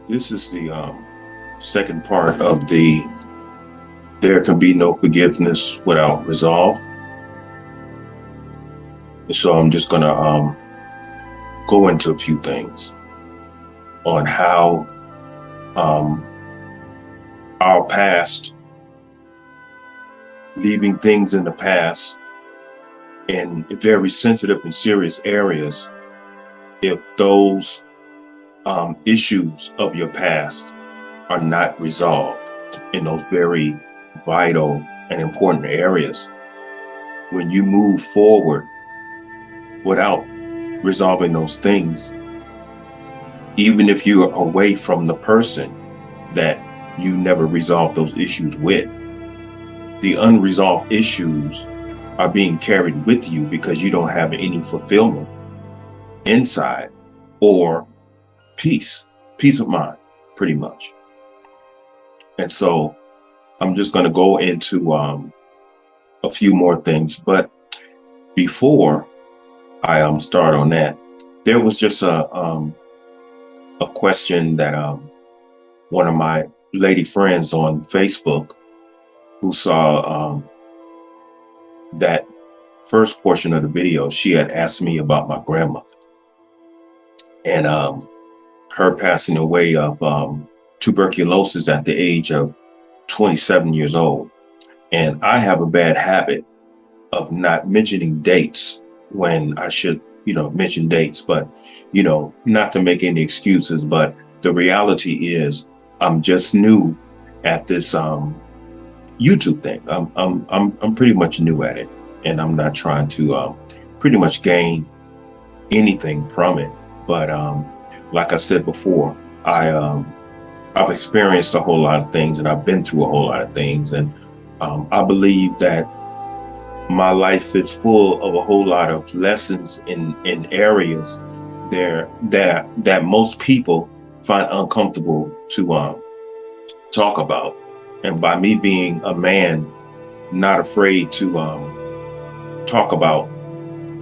This is the second part of the There Can Be No Forgiveness Without Resolve. So I'm just going to go into a few things on how um, our past, leaving things in the past in very sensitive and serious areas, if those issues of your past are not resolved in those very vital and important areas, when you move forward without resolving those things, even if you are away from the person that you never resolved those issues with, the unresolved issues are being carried with you because you don't have any fulfillment inside or peace of mind, pretty much. And so I'm just going to go into a few more things. But before I start on that, there was just a question that one of my lady friends on Facebook who saw that first portion of the video. She had asked me about my grandmother and her passing away of tuberculosis at the age of 27 years old. And I have a bad habit of not mentioning dates when I should, mention dates, but, not to make any excuses. But the reality is I'm just new at this YouTube thing. I'm pretty much new at it, and I'm not trying to pretty much gain anything from it. But like I said before, I've experienced a whole lot of things, and I've been through a whole lot of things, and I believe that my life is full of a whole lot of lessons in areas there that most people find uncomfortable to talk about. And by me being a man not afraid to talk about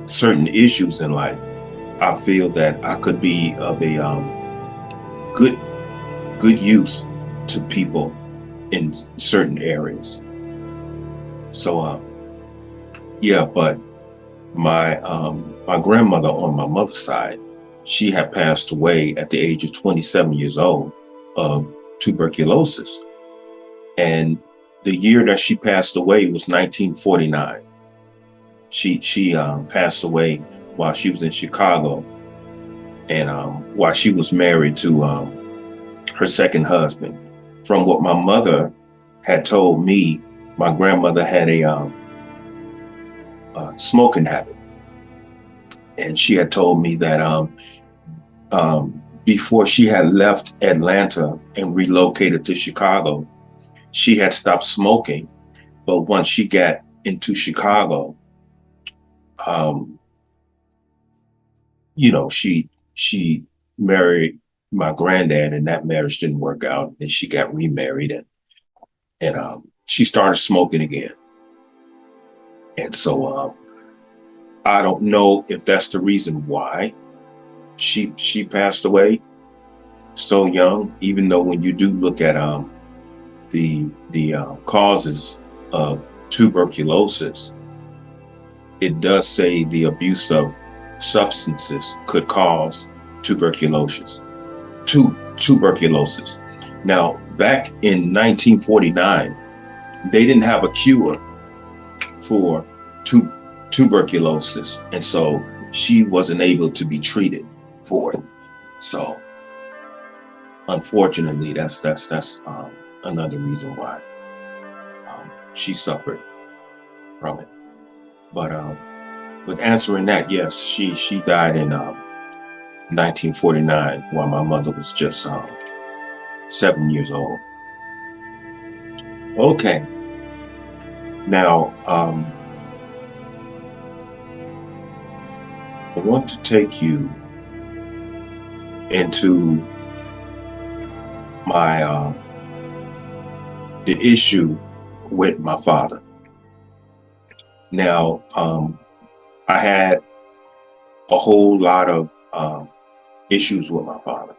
certain issues in life, I feel that I could be of a good use to people in certain areas. So yeah, but my grandmother on my mother's side, she had passed away at the age of 27 years old of tuberculosis. And the year that she passed away was 1949. She passed away while she was in Chicago, and while she was married to her second husband. From what my mother had told me, my grandmother had a smoking habit, and she had told me that before she had left Atlanta and relocated to Chicago, she had stopped smoking. But once she got into Chicago, um, she married my granddad, and that marriage didn't work out. And she got remarried, and she started smoking again. And so I don't know if that's the reason why she passed away so young. Even though when you do look at the causes of tuberculosis, it does say the abuse of substances could cause tuberculosis. Tuberculosis. Now, back in 1949, they didn't have a cure for tuberculosis, and so she wasn't able to be treated for it. So, unfortunately, that's another reason why she suffered from it. But with answering that, yes, she died in 1949 while my mother was just 7 years old. Okay, now I want to take you into my the issue with my father. Now, I had a whole lot of issues with my father.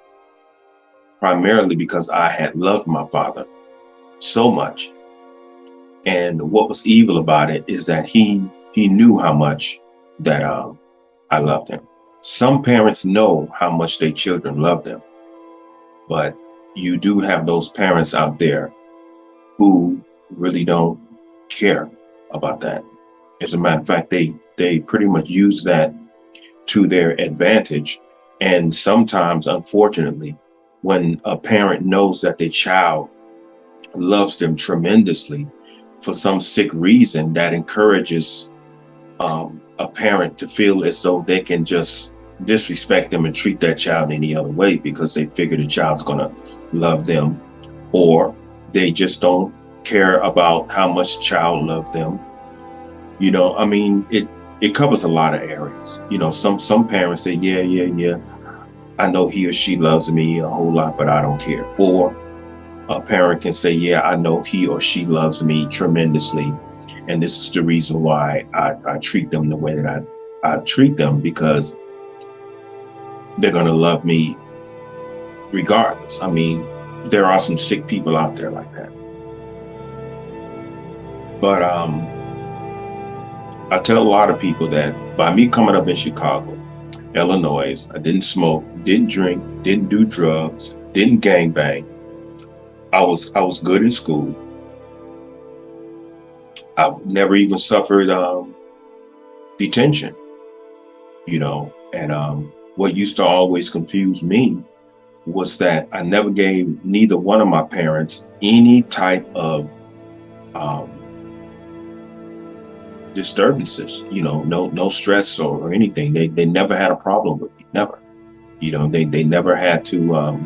primarily because I had loved my father so much. And what was evil about it is that he knew how much that I loved him. Some parents know how much their children love them, but you do have those parents out there who really don't care about that. As a matter of fact, they pretty much use that to their advantage. And sometimes, unfortunately, when a parent knows that their child loves them tremendously, for some sick reason, that encourages a parent to feel as though they can just disrespect them and treat that child any other way because they figure the child's going to love them, or they just don't care about how much the child loves them. You know, I mean, it covers a lot of areas. You know, some parents say, yeah, I know he or she loves me a whole lot, but I don't care. Or a parent can say, yeah, I know he or she loves me tremendously, and this is the reason why I treat them the way that I treat them, because they're going to love me regardless. I mean, there are some sick people out there like that. But I tell a lot of people that by me coming up in Chicago, Illinois, I didn't smoke, didn't drink, didn't do drugs, didn't gangbang. I was good in school. I've never even suffered detention, you know. And what used to always confuse me was that I never gave neither one of my parents any type of disturbances, you know, no stress or anything. They never had a problem with me, never. You know, they never had to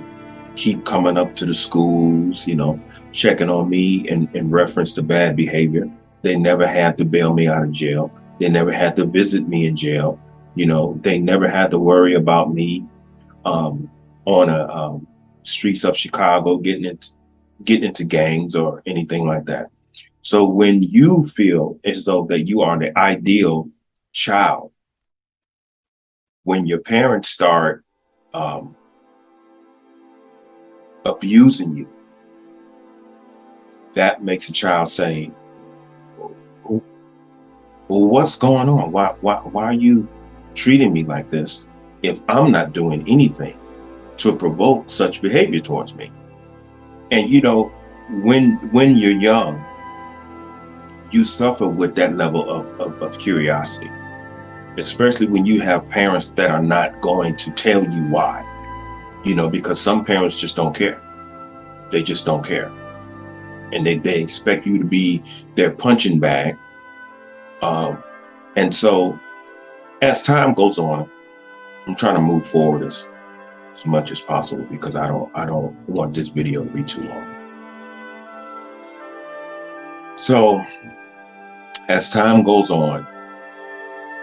keep coming up to the schools, you know, checking on me in reference to bad behavior. They never had to bail me out of jail. They never had to visit me in jail. You know, they never had to worry about me on a streets of Chicago getting into gangs or anything like that. So when you feel as though that you are the ideal child, when your parents start abusing you, that makes a child say, well, what's going on? Why are you treating me like this if I'm not doing anything to provoke such behavior towards me? And you know, when you're young, you suffer with that level of curiosity, especially when you have parents that are not going to tell you why, you know, because some parents just don't care. They just don't care. And they expect you to be their punching bag. And so as time goes on, I'm trying to move forward as much as possible because I don't want this video to be too long. So as time goes on,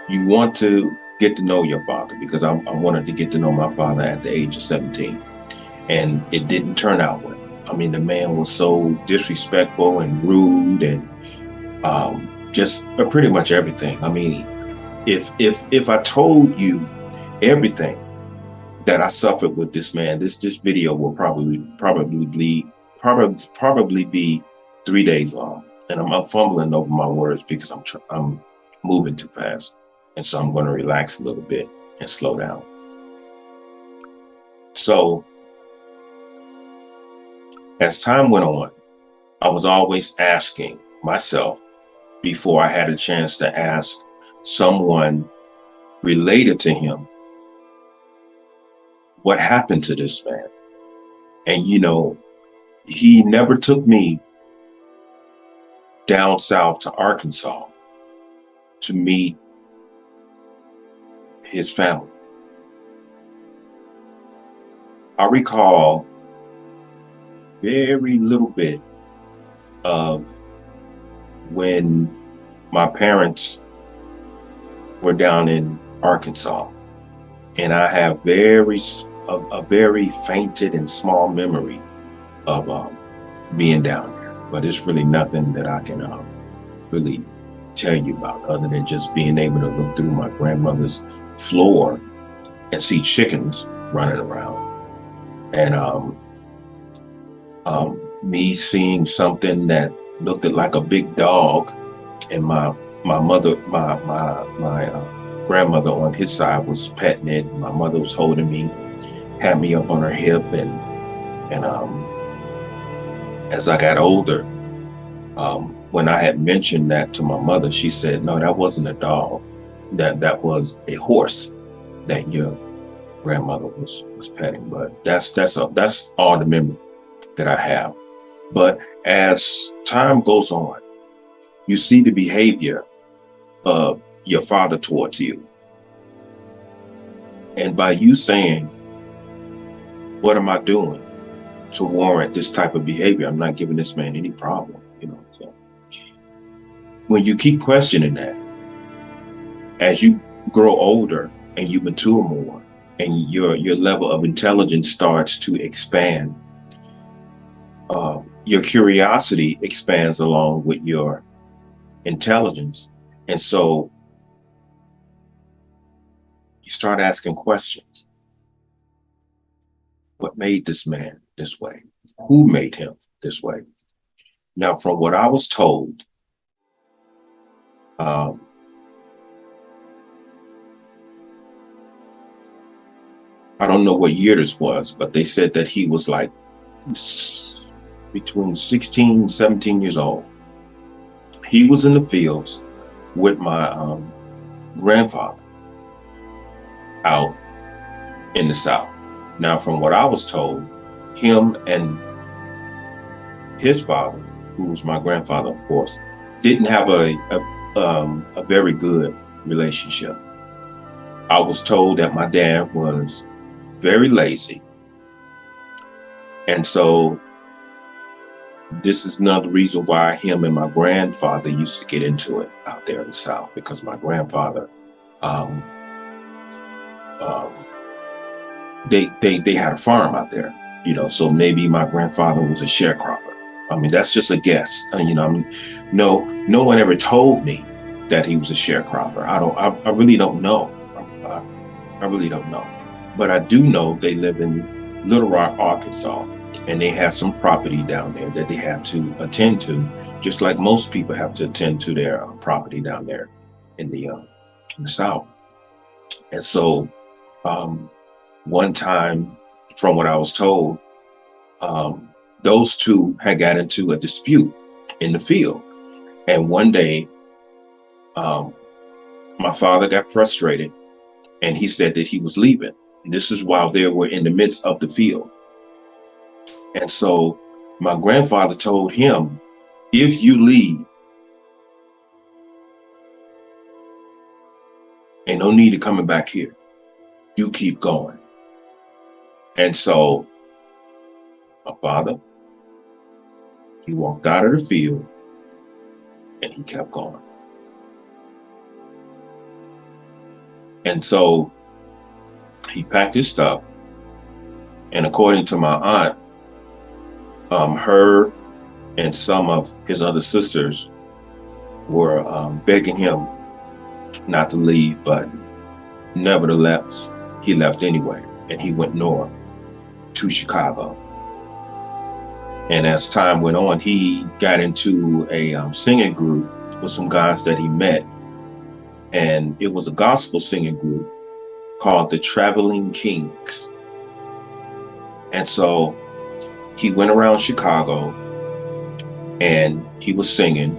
you want to get to know your father, because I wanted to get to know my father at the age of 17, and it didn't turn out well. I mean, the man was so disrespectful and rude and just pretty much everything. I mean, if I told you everything that I suffered with this man, this video will probably be 3 days long, and I'm fumbling over my words because I'm moving too fast, and so I'm going to relax a little bit and slow down. So as time went on, I was always asking myself, before I had a chance to ask someone related to him, what happened to this man? And you know, he never took me down south to Arkansas to meet his family. I recall very little bit of when my parents were down in Arkansas, and I have a very fainted and small memory of being down there. But it's really nothing that I can really tell you about, other than just being able to look through my grandmother's floor and see chickens running around. And Me seeing something that looked like a big dog, and my mother, my grandmother on his side was petting it. My mother was holding me, had me up on her hip, and as I got older, when I had mentioned that to my mother, she said, "No, that wasn't a dog. That was a horse that your grandmother was petting." But that's all the memory that I have. But as time goes on, you see the behavior of your father towards you, and by you saying, "What am I doing to warrant this type of behavior? I'm not giving this man any problem." So when you keep questioning that, as you grow older and you mature more, and your level of intelligence starts to expand, your curiosity expands along with your intelligence, and so you start asking questions. What made this man this way? Who made him this way? Now, from what I was told, um, I don't know what year this was, but they said that he was like between 16 and 17 years old. He was in the fields with my grandfather out in the South. Now, from what I was told, him and his father, who was my grandfather, of course, didn't have a very good relationship. I was told that my dad was very lazy. And so this is another reason why him and my grandfather used to get into it out there in the South, because my grandfather, um, um, they had a farm out there, so maybe my grandfather was a sharecropper. I mean, that's just a guess. No one ever told me that he was a sharecropper. I really don't know. I really don't know. But I do know they live in Little Rock, Arkansas, and they have some property down there that they have to attend to, just like most people have to attend to their property down there in the South. And so, one time, from what I was told, those two had got into a dispute in the field. And one day, my father got frustrated, and he said that he was leaving. This is while they were in the midst of the field. And so my grandfather told him, "If you leave, ain't no need of coming back here. You keep going." And so my father, he walked out of the field and he kept going. And so he packed his stuff. And according to my aunt, her and some of his other sisters were begging him not to leave, but nevertheless, he left anyway, and he went north to Chicago. And as time went on, he got into a singing group with some guys that he met, and it was a gospel singing group called the Traveling Kings. And so he went around Chicago and he was singing.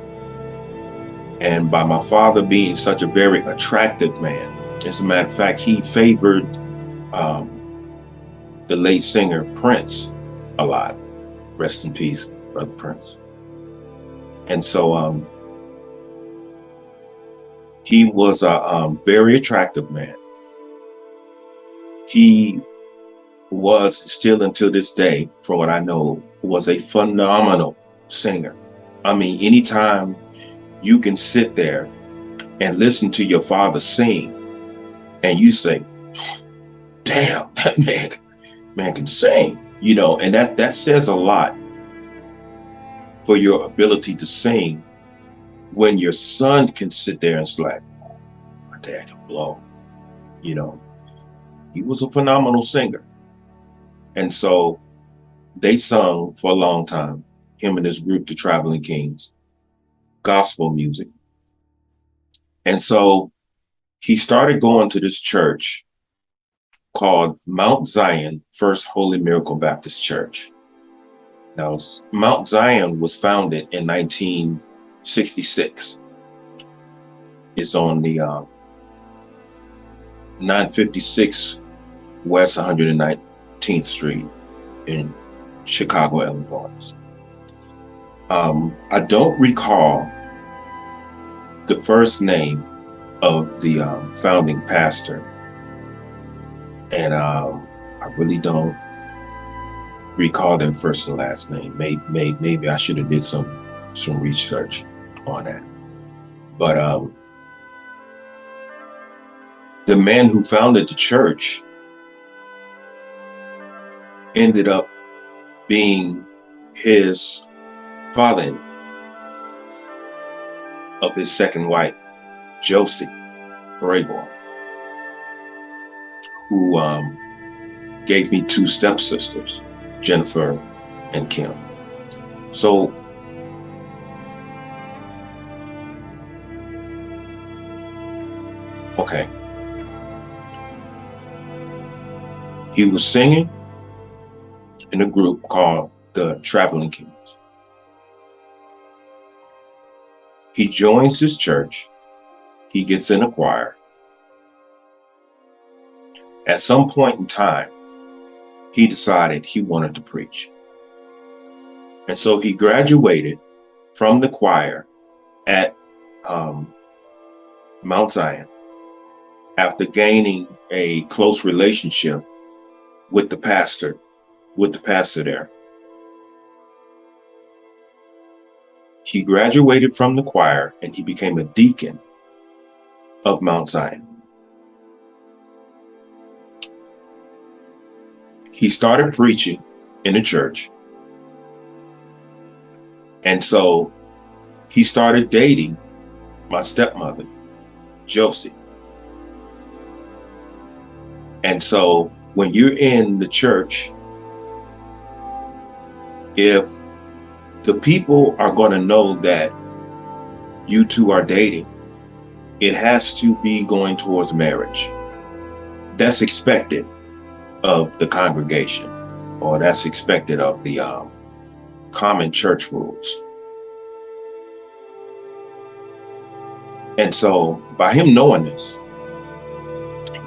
And by my father being such a very attractive man, as a matter of fact, he favored the late singer Prince a lot. Rest in peace, Brother Prince. And so he was a very attractive man. He was still, until this day, from what I know, was a phenomenal singer. I mean, anytime you can sit there and listen to your father sing and you say, "Damn, that man can sing," and that says a lot for your ability to sing, when your son can sit there and say, like, "My dad can blow." He was a phenomenal singer. And so they sung for a long time, him and his group, the Traveling Kings, gospel music. And so he started going to this church called Mount Zion First Holy Miracle Baptist Church. Now, Mount Zion was founded in 1966. It's on the 956 West 119th Street in Chicago, Illinois. I don't recall the first name of the founding pastor, and I really don't recall their first and last name. Maybe I should have did some research on that. But the man who founded the church ended up being his father of his second wife, Josie Brayborn, who gave me two stepsisters, Jennifer and Kim. So okay, he was singing in a group called the Traveling Kings. He joins his church. He gets in a choir. At some point in time, he decided he wanted to preach. And so he graduated from the choir at Mount Zion after gaining a close relationship with the pastor there. He graduated from the choir and he became a deacon of Mount Zion. He started preaching in the church. And so he started dating my stepmother, Josie. And so when you're in the church, if the people are going to know that you two are dating, it has to be going towards marriage. That's expected of the congregation, or that's expected of the common church rules. And so by him knowing this,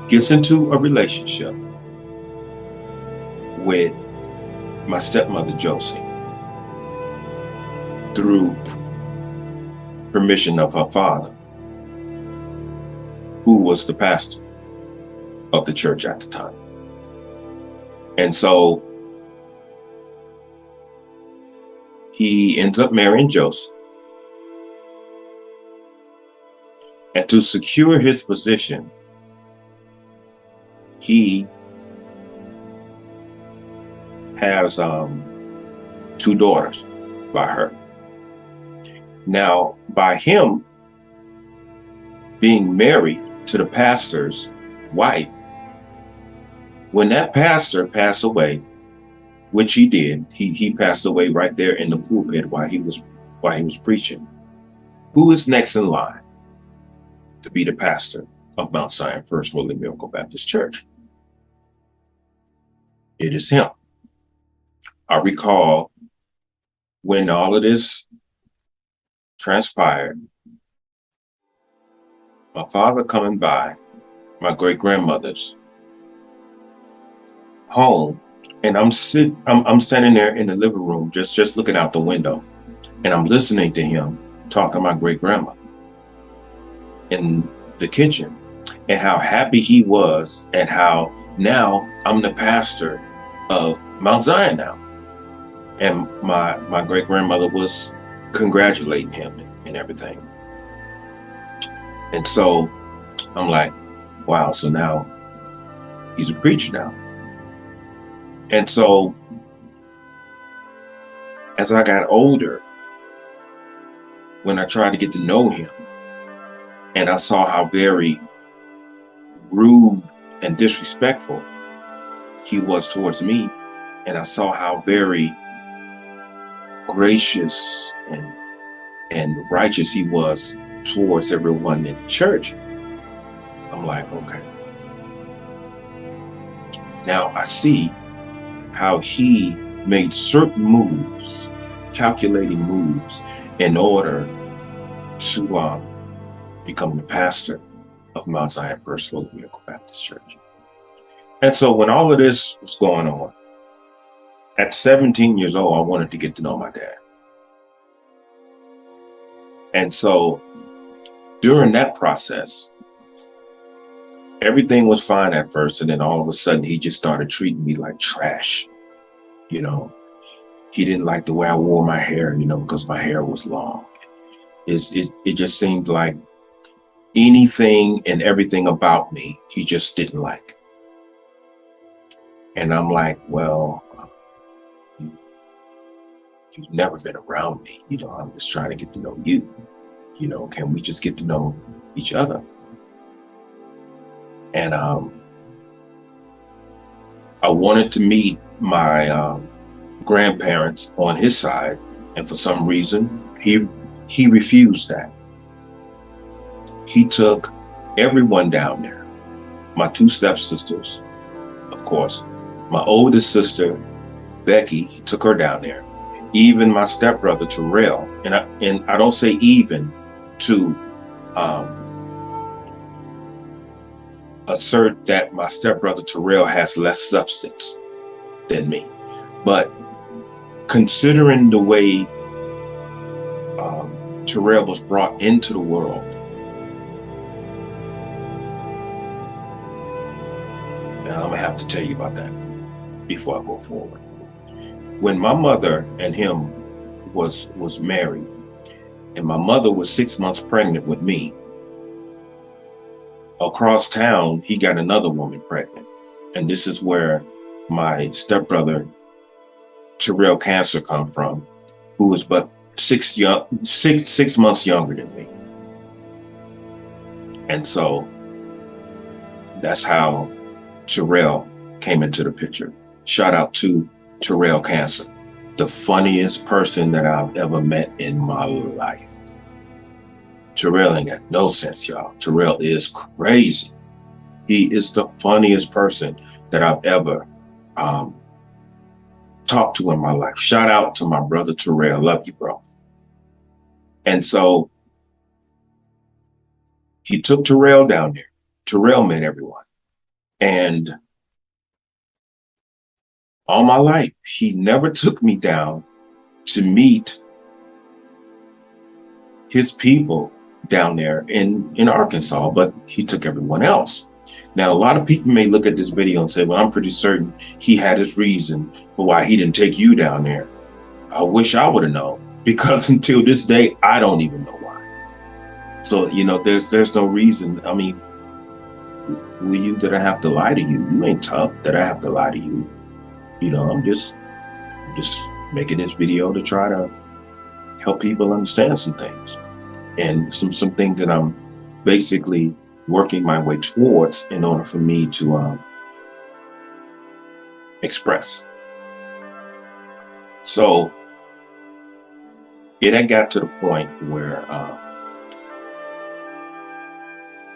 gets into a relationship with my stepmother, Josie, through permission of her father, who was the pastor of the church at the time. And so he ends up marrying Josie. And to secure his position, he has two daughters by her. Now, by him being married to the pastor's wife, when that pastor passed away, which he did, he passed away right there in the pulpit while he was preaching. Who is next in line to be the pastor of Mount Zion First Holy Miracle Baptist Church? It is him. I recall when all of this transpired, my father coming by my great-grandmother's home, and I'm standing there in the living room, just looking out the window, and I'm listening to him talk to my great-grandma in the kitchen, and how happy he was, and how now I'm the pastor of Mount Zion now. And my great-grandmother was congratulating him and everything. And so I'm like, wow, so now he's a preacher now. And so as I got older, when I tried to get to know him, and I saw how very rude and disrespectful he was towards me, and I saw how very gracious and righteous he was towards everyone in church. I'm like, okay. Now I see how he made certain moves, calculating moves, in order to become the pastor of Mount Zion First Holy Miracle Baptist Church. And so when all of this was going on, at 17 years old, I wanted to get to know my dad. And so during that process, everything was fine at first. And then all of a sudden, he just started treating me like trash. You know, he didn't like the way I wore my hair, because my hair was long. It just seemed like anything and everything about me, he just didn't like. And I'm like, well, you've never been around me. I'm just trying to get to know you. Can we just get to know each other? And I wanted to meet my grandparents on his side, and for some reason, he refused that. He took everyone down there. My two stepsisters, of course, my oldest sister, Becky, he took her down there. Even my stepbrother Terrell, and I don't say even to assert that my stepbrother Terrell has less substance than me, but considering the way Terrell was brought into the world, and I'm gonna have to tell you about that before I go forward. When my mother and him was married, and my mother was 6 months pregnant with me, across town, he got another woman pregnant. And this is where my stepbrother, Terrell Cancer, come from, who was but 6 months younger than me. And so that's how Terrell came into the picture. Shout out to Terrell Cancer, the funniest person that I've ever met in my life. Terrell ain't got no sense, y'all. Terrell is crazy. He is the funniest person that I've ever talked to in my life. Shout out to my brother Terrell. Love you, bro. And so he took Terrell down there. Terrell met everyone. And all my life, he never took me down to meet his people down there in Arkansas, but he took everyone else. Now, a lot of people may look at this video and say, well, I'm pretty certain he had his reason for why he didn't take you down there. I wish I would have known, because until this day, I don't even know why. So, there's no reason. I mean, who are you that I have to lie to you? You ain't tough that I have to lie to you. I'm just making this video to try to help people understand some things, and some things that I'm basically working my way towards in order for me to express. So it had got to the point where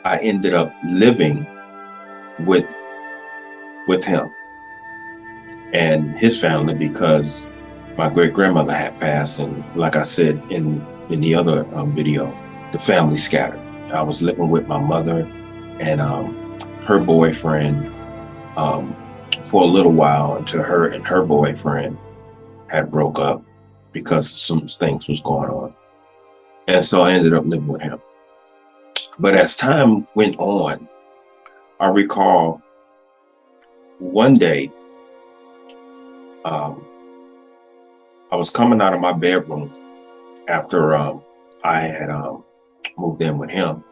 I ended up living with him and his family, because my great grandmother had passed, and like I said in the other video, the family scattered. I was living with my mother and her boyfriend for a little while, until her and her boyfriend had broke up because some things was going on. And so I ended up living with him. But as time went on, I recall one day, I was coming out of my bedroom after I had moved in with him,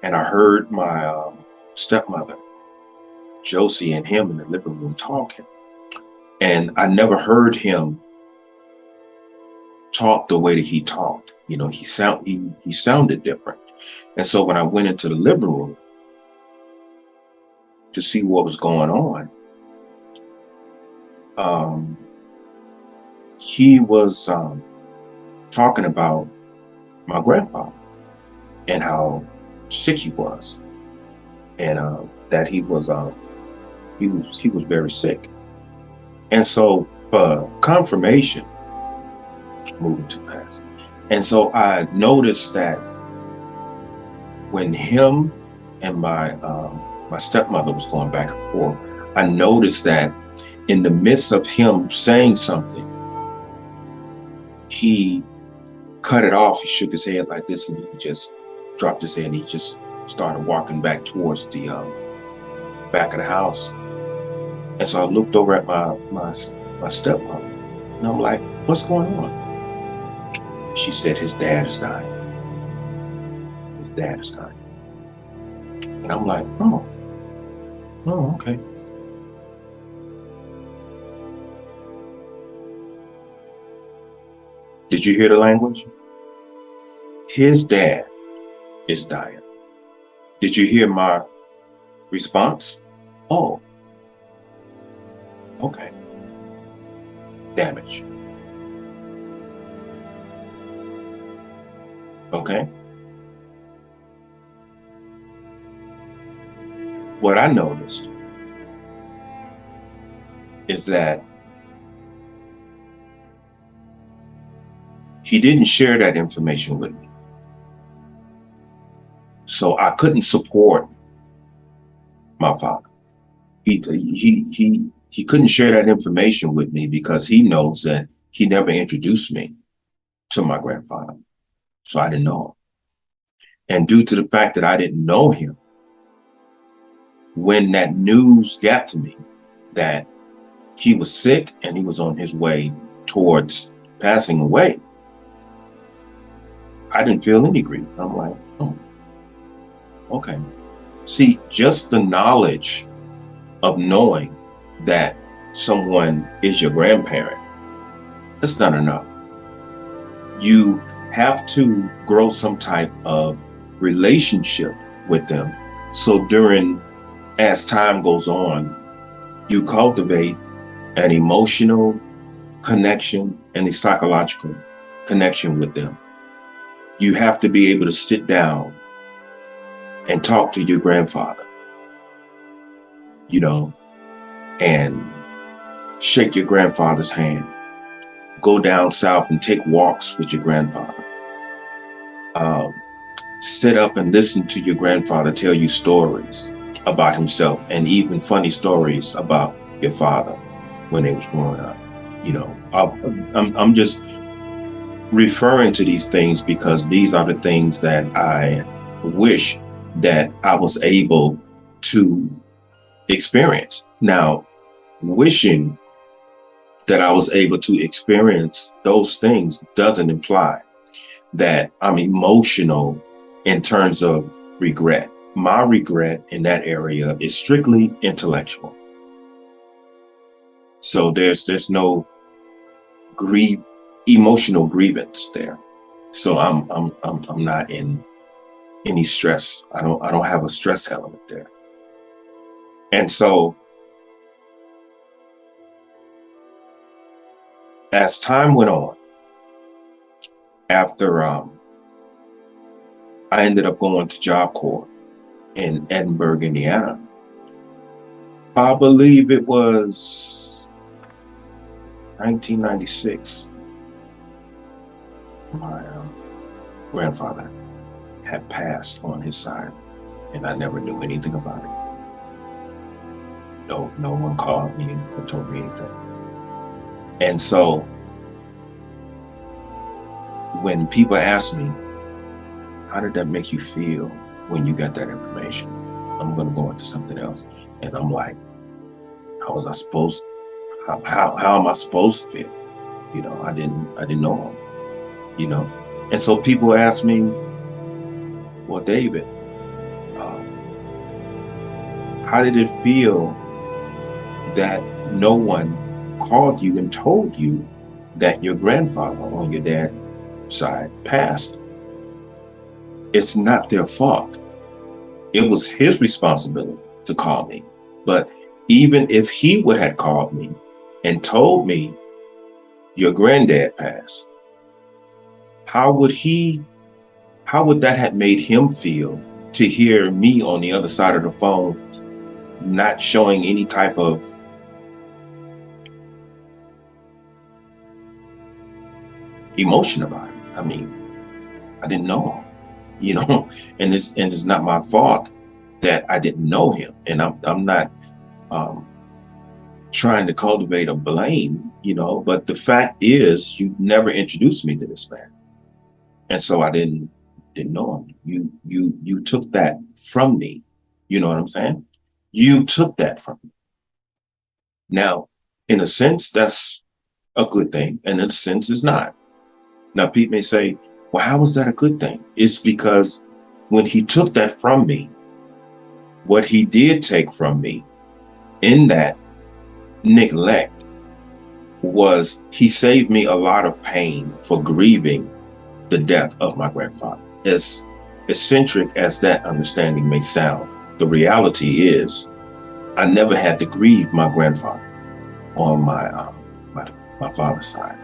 and I heard my stepmother, Josie, and him in the living room talking. And I never heard him talk the way that he talked. He sounded different. And so when I went into the living room to see what was going on, um, he was talking about my grandfather and how sick he was, and that he was very sick. And so, for confirmation, moving too fast. And so I noticed that when him and my stepmother was going back and forth, I noticed that in the midst of him saying something, he cut it off. He shook his head like this, and he just dropped his head. And he just started walking back towards the back of the house. And so I looked over at my stepmother, and I'm like, "What's going on?" She said, "His dad is dying. His dad is dying." And I'm like, "Oh, okay." Did you hear the language? His dad is dying. Did you hear my response? Oh, okay. Damage. Okay. What I noticed is that he didn't share that information with me. So I couldn't support my father. He couldn't share that information with me because he knows that he never introduced me to my grandfather. So I didn't know him. And due to the fact that I didn't know him, when that news got to me that he was sick and he was on his way towards passing away, I didn't feel any grief. I'm like, oh, okay. See, just the knowledge of knowing that someone is your grandparent, that's not enough. You have to grow some type of relationship with them. So as time goes on, you cultivate an emotional connection and a psychological connection with them. You have to be able to sit down and talk to your grandfather, and shake your grandfather's hand, go down south and take walks with your grandfather. Sit up and listen to your grandfather tell you stories about himself, and even funny stories about your father when they was growing up. I'm just referring to these things because these are the things that I wish that I was able to experience. Now, wishing that I was able to experience those things doesn't imply that I'm emotional in terms of regret. My regret in that area is strictly intellectual. So there's no emotional grievance there. So I'm not in any stress. I don't have a stress element there. And so as time went on, after I ended up going to Job Corps in Edinburgh, Indiana. I believe it was 1996. My grandfather had passed on his side, and I never knew anything about it. No one called me or told me anything. And so when people ask me, how did that make you feel when you got that information? I'm going to go into something else. And I'm like, how am I supposed to feel? I didn't know him, And so people ask me, well, David, how did it feel that no one called you and told you that your grandfather on your dad's side passed? It's not their fault. It was his responsibility to call me. But even if he would have called me, and told me your granddad passed, how would that have made him feel to hear me on the other side of the phone not showing any type of emotion about it? I mean, I didn't know him, and it's not my fault that I didn't know him, and I'm not um, trying to cultivate a blame, but the fact is, you never introduced me to this man, and so I didn't know him. You took that from me. You know what I'm saying? You took that from me. Now, in a sense, that's a good thing, and in a sense, it's not. Now, Pete may say, well, how is that a good thing? It's because when he took that from me, what he did take from me in that neglect was he saved me a lot of pain for grieving the death of my grandfather. As eccentric as that understanding may sound, the reality is I never had to grieve my grandfather on my father's side.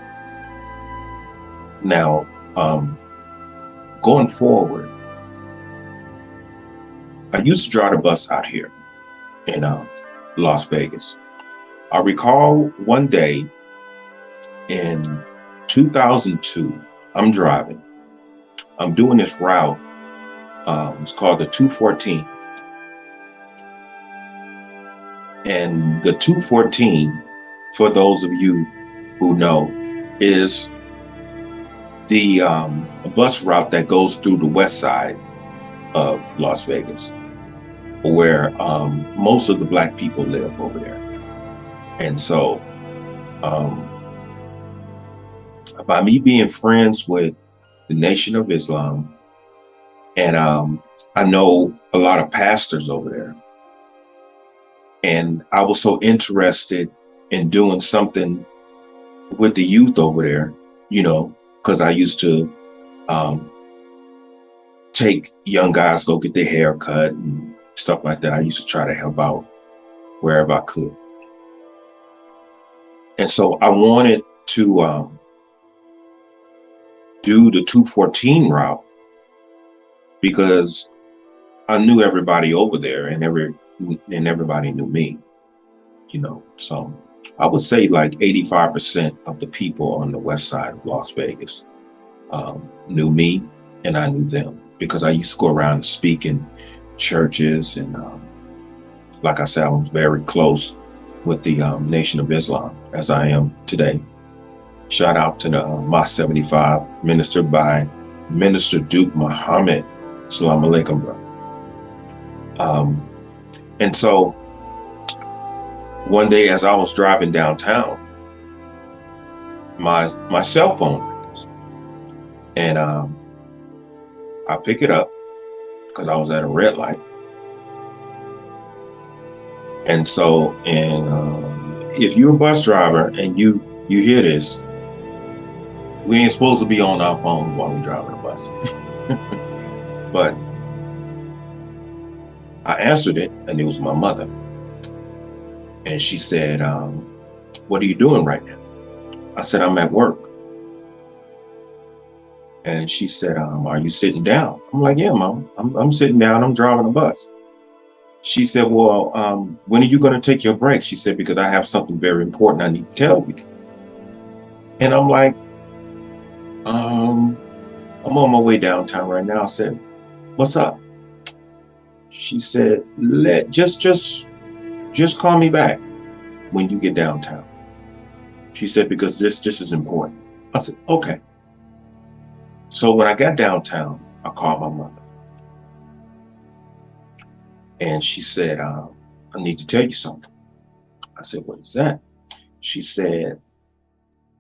Now, going forward, I used to drive the bus out here in Las Vegas. I recall one day in 2002, I'm driving. I'm doing this route. It's called the 214. And the 214, for those of you who know, is the bus route that goes through the west side of Las Vegas, where most of the Black people live over there. And so by me being friends with the Nation of Islam, and I know a lot of pastors over there, and I was so interested in doing something with the youth over there, because I used to take young guys go get their hair cut and stuff like that. I used to try to help out wherever I could. And so I wanted to do the 214 route because I knew everybody over there, and everybody knew me, So I would say like 85% of the people on the west side of Las Vegas knew me, and I knew them because I used to go around and speak in churches, and like I said, I was very close with the Nation of Islam as I am today. Shout out to the Mosque 75, ministered by Minister Duke Muhammad. Assalamu alaikum, bro. And so one day as I was driving downtown, my cell phone rings, and I pick it up because I was at a red light. And so, if you're a bus driver and you hear this, we ain't supposed to be on our phones while we're driving a bus. But I answered it, and it was my mother. And she said, what are you doing right now? I said, I'm at work. And she said, are you sitting down? I'm like, yeah, Mom, I'm sitting down. I'm driving a bus. She said, well, when are you going to take your break? She said, because I have something very important I need to tell you. And I'm like, I'm on my way downtown right now. I said, what's up? She said, just call me back when you get downtown. She said, because this is important. I said, okay. So when I got downtown, I called my mother. And she said, I need to tell you something. I said, what is that? She said,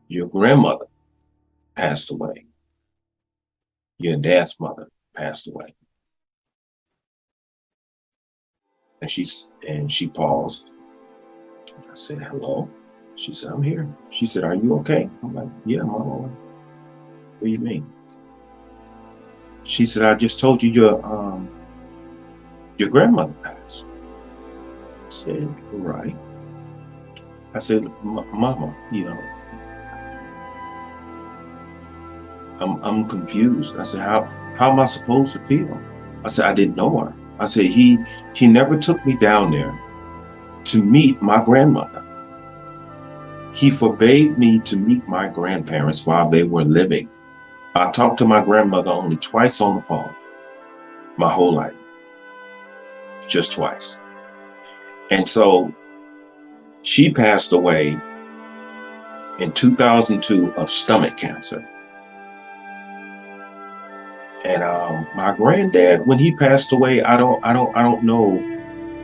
your grandmother passed away. Your dad's mother passed away. And she paused. I said, hello. She said, I'm here. She said, are you okay? I'm like, yeah, Mama. What do you mean? She said, I just told you your grandmother passed. I said, right. I said, Mama, I'm confused. I said, how am I supposed to feel? I said, I didn't know her. I said, he never took me down there to meet my grandmother. He forbade me to meet my grandparents while they were living. I talked to my grandmother only twice on the phone my whole life, just twice. And so she passed away in 2002 of stomach cancer. And my granddad, when he passed away, I don't know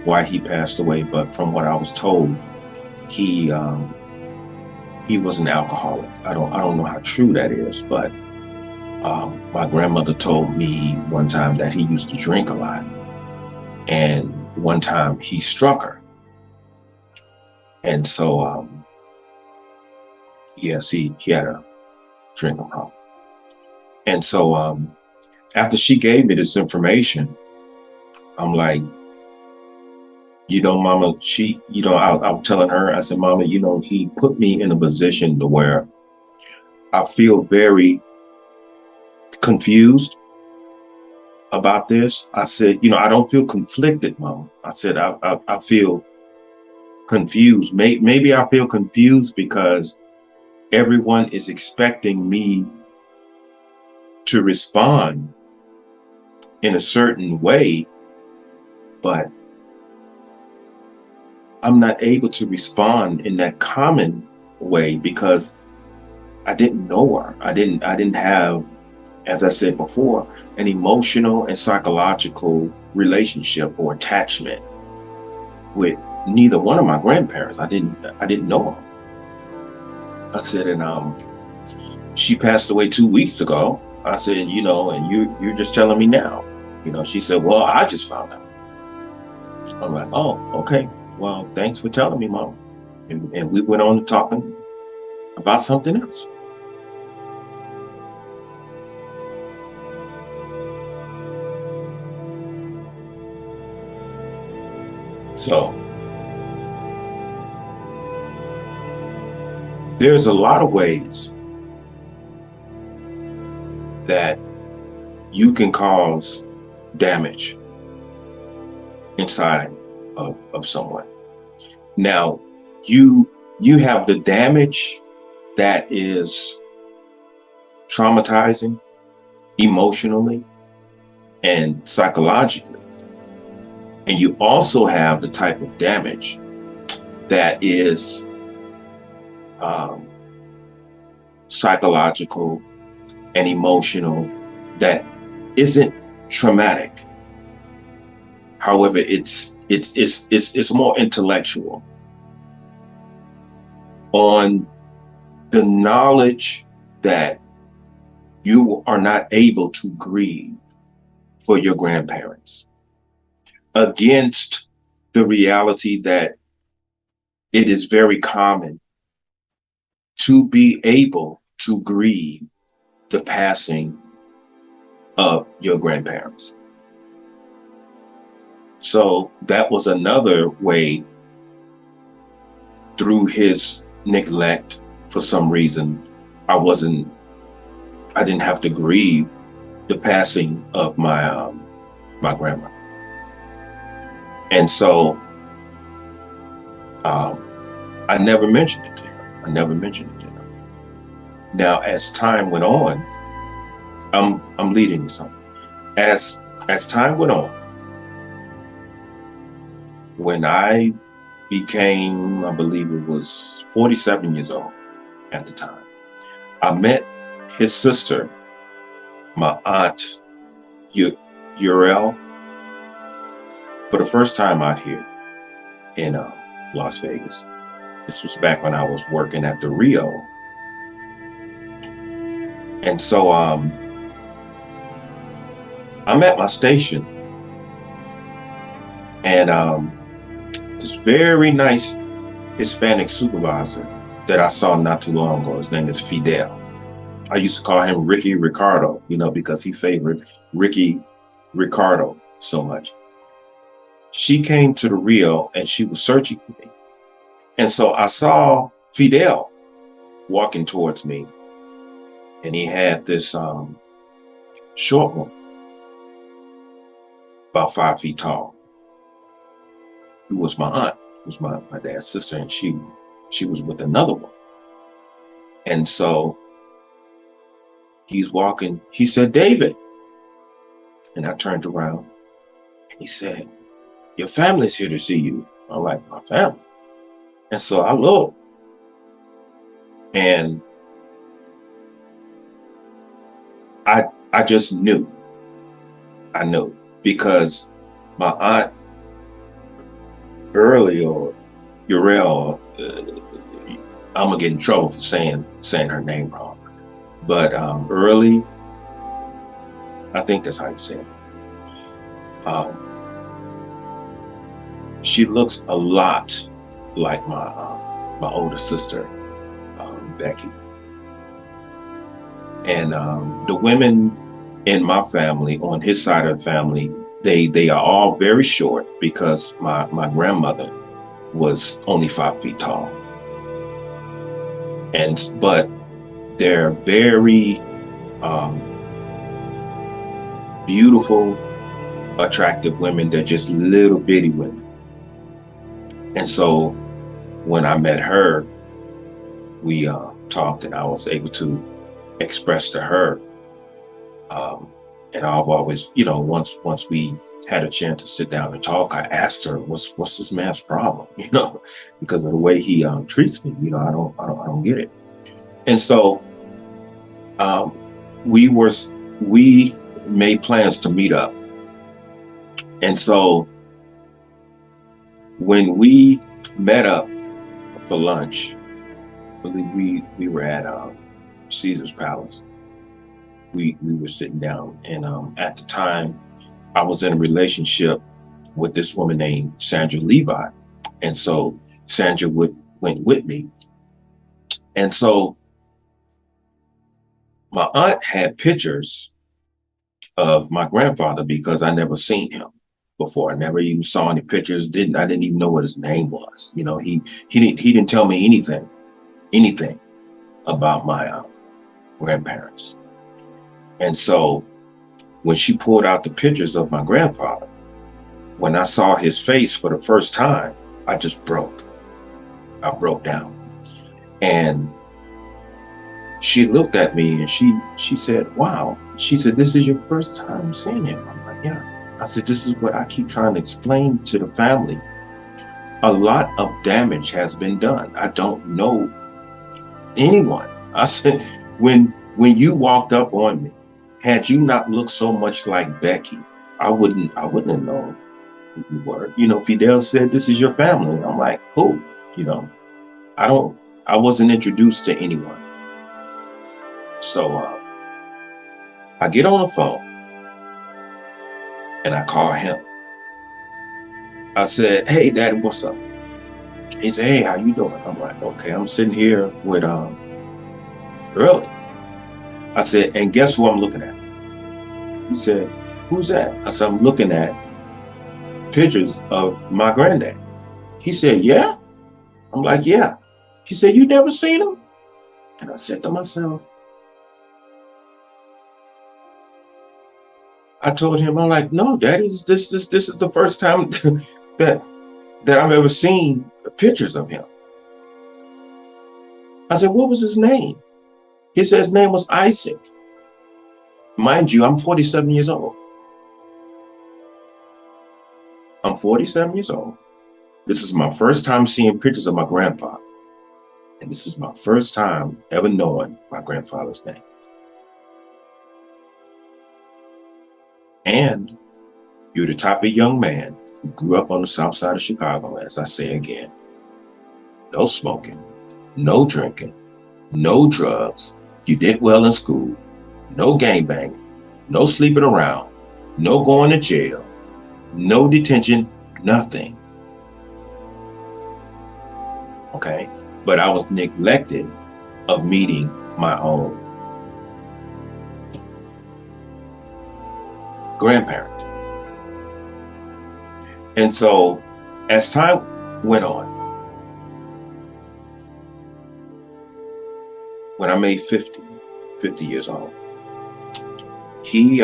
why he passed away, but from what I was told, he he was an alcoholic. I don't know how true that is, but my grandmother told me one time that he used to drink a lot, and one time he struck her, and so yes, he had a drinking problem, and so after she gave me this information, I'm like, Mama, I'm telling her, I said, Mama, he put me in a position to where I feel very confused about this. I said, I don't feel conflicted, Mama. I said, I feel confused. Maybe I feel confused because everyone is expecting me to respond in a certain way, but I'm not able to respond in that common way because I didn't know her. I didn't have, as I said before, an emotional and psychological relationship or attachment with neither one of my grandparents. I didn't know them. I said, and she passed away 2 weeks ago. I said, and you're just telling me now. She said, well, I just found out. I'm like, oh, okay. Well, thanks for telling me, Mom. And we went on to talking about something else. So there's a lot of ways that you can cause damage inside of someone. Now, you have the damage that is traumatizing emotionally and psychologically. And you also have the type of damage that is psychological and emotional that isn't traumatic. However, it's more intellectual on the knowledge that you are not able to grieve for your grandparents against the reality that it is very common to be able to grieve the passing of your grandparents. So that was another way, through his neglect, for some reason, I didn't have to grieve the passing of my grandma. And so I never mentioned it to him. I never mentioned it to him. Now, as time went on, I'm leading something. As time went on, when I became, I believe it was 47 years old at the time, I met his sister, my aunt Urel, for the first time out here in Las Vegas. This was back when I was working at the Rio. And so I'm at my station, and this very nice Hispanic supervisor that I saw not too long ago, his name is Fidel. I used to call him Ricky Ricardo, because he favored Ricky Ricardo so much. She came to the Rio and she was searching for me. And so I saw Fidel walking towards me, and he had this short one, about 5 feet tall, who was my aunt, who was my dad's sister, and she was with another one. And so he's walking, he said, David. And I turned around and he said, your family's here to see you. I'm like, my family? And so I looked, and I just knew. I knew because my aunt early, or Uriel, I'm gonna get in trouble for saying her name wrong, but early, I think that's how you say it. She looks a lot like my older sister, Becky. And the women in my family, on his side of the family, they are all very short because my grandmother was only 5 feet tall. But they're very beautiful, attractive women. They're just little bitty women. And so when I met her, we talked, and I was able to express to her. And I've always, once we had a chance to sit down and talk, I asked her, what's this man's problem? Because of the way he treats me, I don't get it. And so we made plans to meet up. And so when we met up for lunch, I believe we were at Caesar's Palace. We were sitting down, and at the time I was in a relationship with this woman named Sandra Levi. And so Sandra went with me. And so my aunt had pictures of my grandfather because I never seen him before. I never even saw any pictures. I didn't even know what his name was. He didn't tell me anything about my grandparents. And so when she pulled out the pictures of my grandfather, when I saw his face for the first time, I just broke. I broke down. And she looked at me and she said, wow. She said, this is your first time seeing him? I'm like, yeah. I said, this is what I keep trying to explain to the family. A lot of damage has been done. I don't know anyone. I said, when you walked up on me, had you not looked so much like Becky, I wouldn't have known who you were. Fidel said, this is your family. I'm like, who? I wasn't introduced to anyone. So I get on the phone and I call him. I said, hey, Daddy, what's up? He said, hey, how you doing? I'm like, okay, I'm sitting here with Early. I said, and guess who I'm looking at? He said, who's that? I said, I'm looking at pictures of my granddad. He said, yeah? I'm like, yeah. He said, you never seen him? And I said to myself, I told him, I'm like, no, Daddy, this is the first time that I've ever seen pictures of him. I said, what was his name? He said his name was Isaac. Mind you, I'm 47 years old. I'm 47 years old. This is my first time seeing pictures of my grandfather. And this is my first time ever knowing my grandfather's name. And you're the type of young man who grew up on the south side of Chicago, as I say again. No smoking, no drinking, no drugs. You did well in school. No gangbanging, no sleeping around, no going to jail, no detention, nothing. Okay? But I was neglected of meeting my own grandparents. And so as time went on, when I made 50 years old, he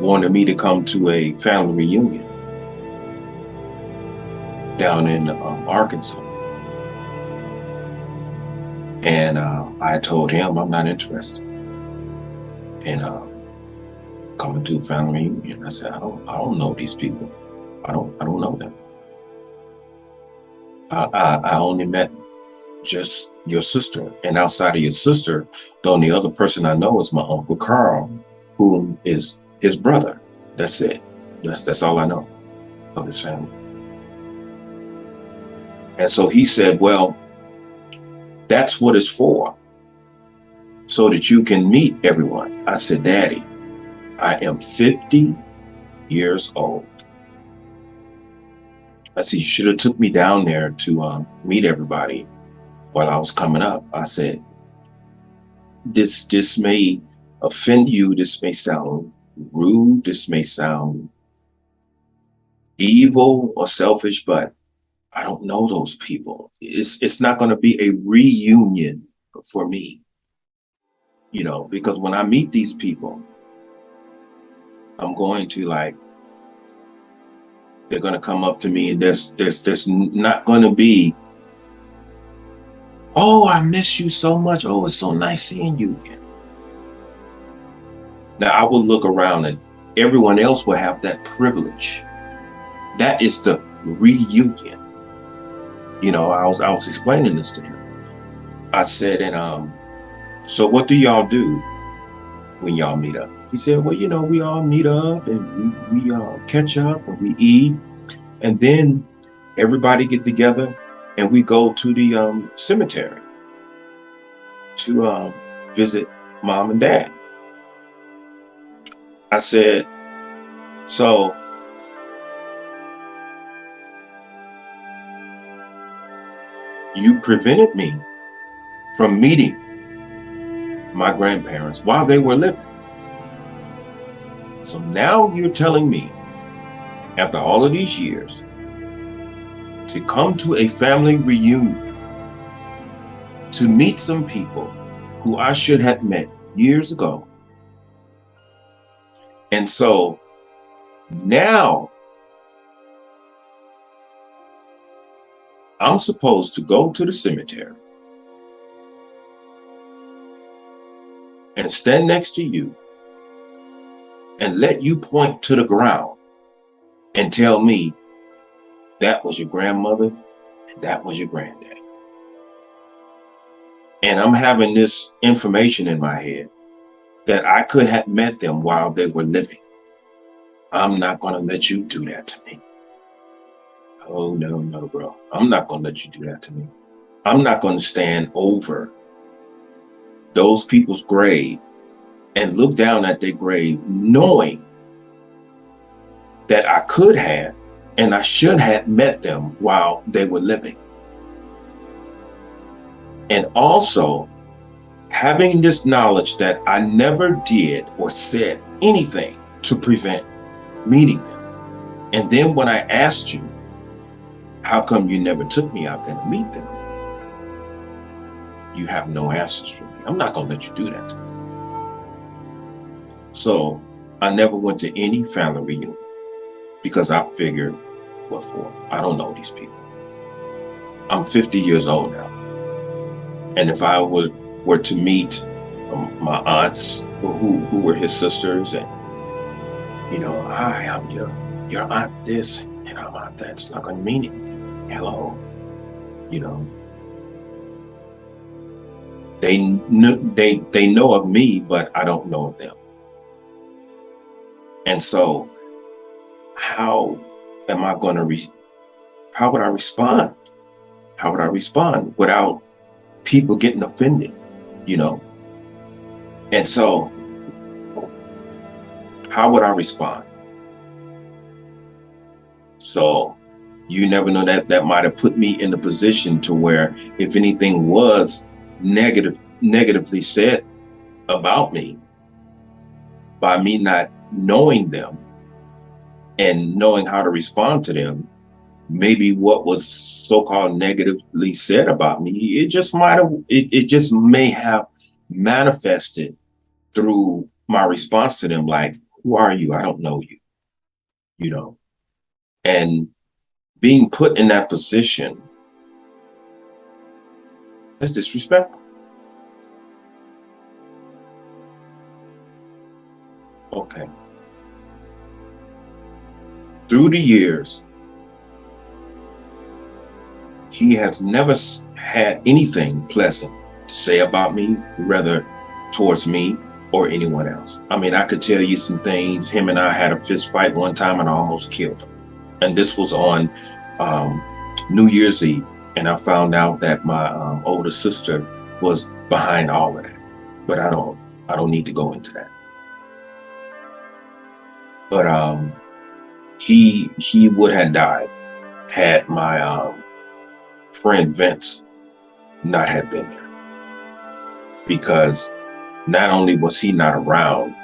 wanted me to come to a family reunion down in Arkansas. And I told him I'm not interested in coming to a family reunion. I said, I don't know these people. I don't know them. I only met just your sister, and outside of your sister, the only other person I know is my Uncle Carl, who is his brother. That's it. That's all I know of his family. And so he said, well, that's what it's for, so that you can meet everyone. I said, Daddy, I am 50 years old. I said, you should have took me down there to meet everybody while I was coming up. I said, this may offend you. This may sound rude. This may sound evil or selfish, but I don't know those people. It's not going to be a reunion for me, because when I meet these people, I'm going to they're going to come up to me, and there's not going to be, oh, I miss you so much. Oh, it's so nice seeing you again. Now I will look around and everyone else will have that privilege. That is the reunion. I was explaining this to him. I said, and so what do y'all do when y'all meet up? He said, well, we all meet up and we catch up and we eat, and then everybody get together and we go to the cemetery to visit mom and dad. I said, so you prevented me from meeting my grandparents while they were living. So now you're telling me, after all of these years, to come to a family reunion to meet some people who I should have met years ago. And so now I'm supposed to go to the cemetery and stand next to you and let you point to the ground and tell me that was your grandmother and that was your granddad. And I'm having this information in my head that I could have met them while they were living. I'm not going to let you do that to me. Oh, no, bro. I'm not going to let you do that to me. I'm not going to stand over those people's grave and look down at their grave knowing that I could have and I should have met them while they were living. And also having this knowledge that I never did or said anything to prevent meeting them. And then when I asked you, how come you never took me out there to meet them? You have no answers for me. I'm not going to let you do that to me. So I never went to any family reunion because I figured, what for? I don't know these people. I'm 50 years old now. And if I were to meet my aunts who were his sisters, and, hi, I'm your aunt this, and I'm aunt that, it's not going to mean anything. Hello, they know of me, but I don't know of them. And so how would I respond? How would I respond without people getting offended, And so how would I respond? So you never know, that might have put me in a position to where if anything was negatively said about me by me not knowing them and knowing how to respond to them, maybe what was so-called negatively said about me, it just may have manifested through my response to them, like, who are you? I don't know you, you know. And being put in that position is disrespectful. Okay. Through the years, he has never had anything pleasant to say about me, whether towards me or anyone else. I mean, I could tell you some things. Him and I had a fist fight one time and I almost killed him. And this was on um, New Year's Eve. And I found out that my older sister was behind all of that. But I don't need to go into that. But he would have died had my friend Vince not have been there, because not only was he not around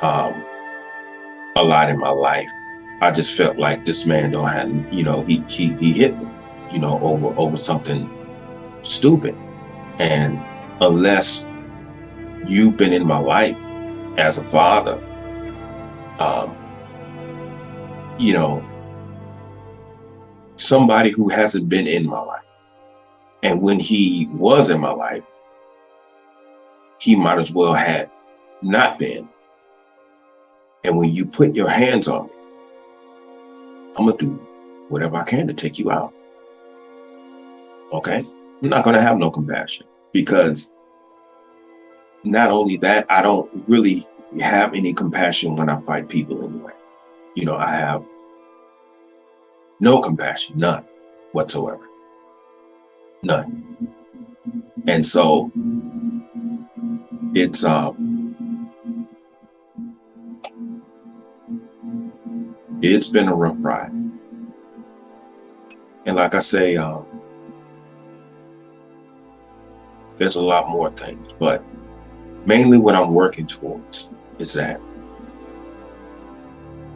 a lot in my life, I just felt like this man don't have, he hit me, over something stupid. And unless you've been in my life as a father, um, you know, somebody who hasn't been in my life. And when he was in my life, he might as well have not been. And when you put your hands on me, I'm gonna do whatever I can to take you out. Okay? I'm not gonna have no compassion, because not only that, I don't really have any compassion when I fight people anyway. I have no compassion, none whatsoever. None. And so it's been a rough ride. And like I say, there's a lot more things, but mainly what I'm working towards is that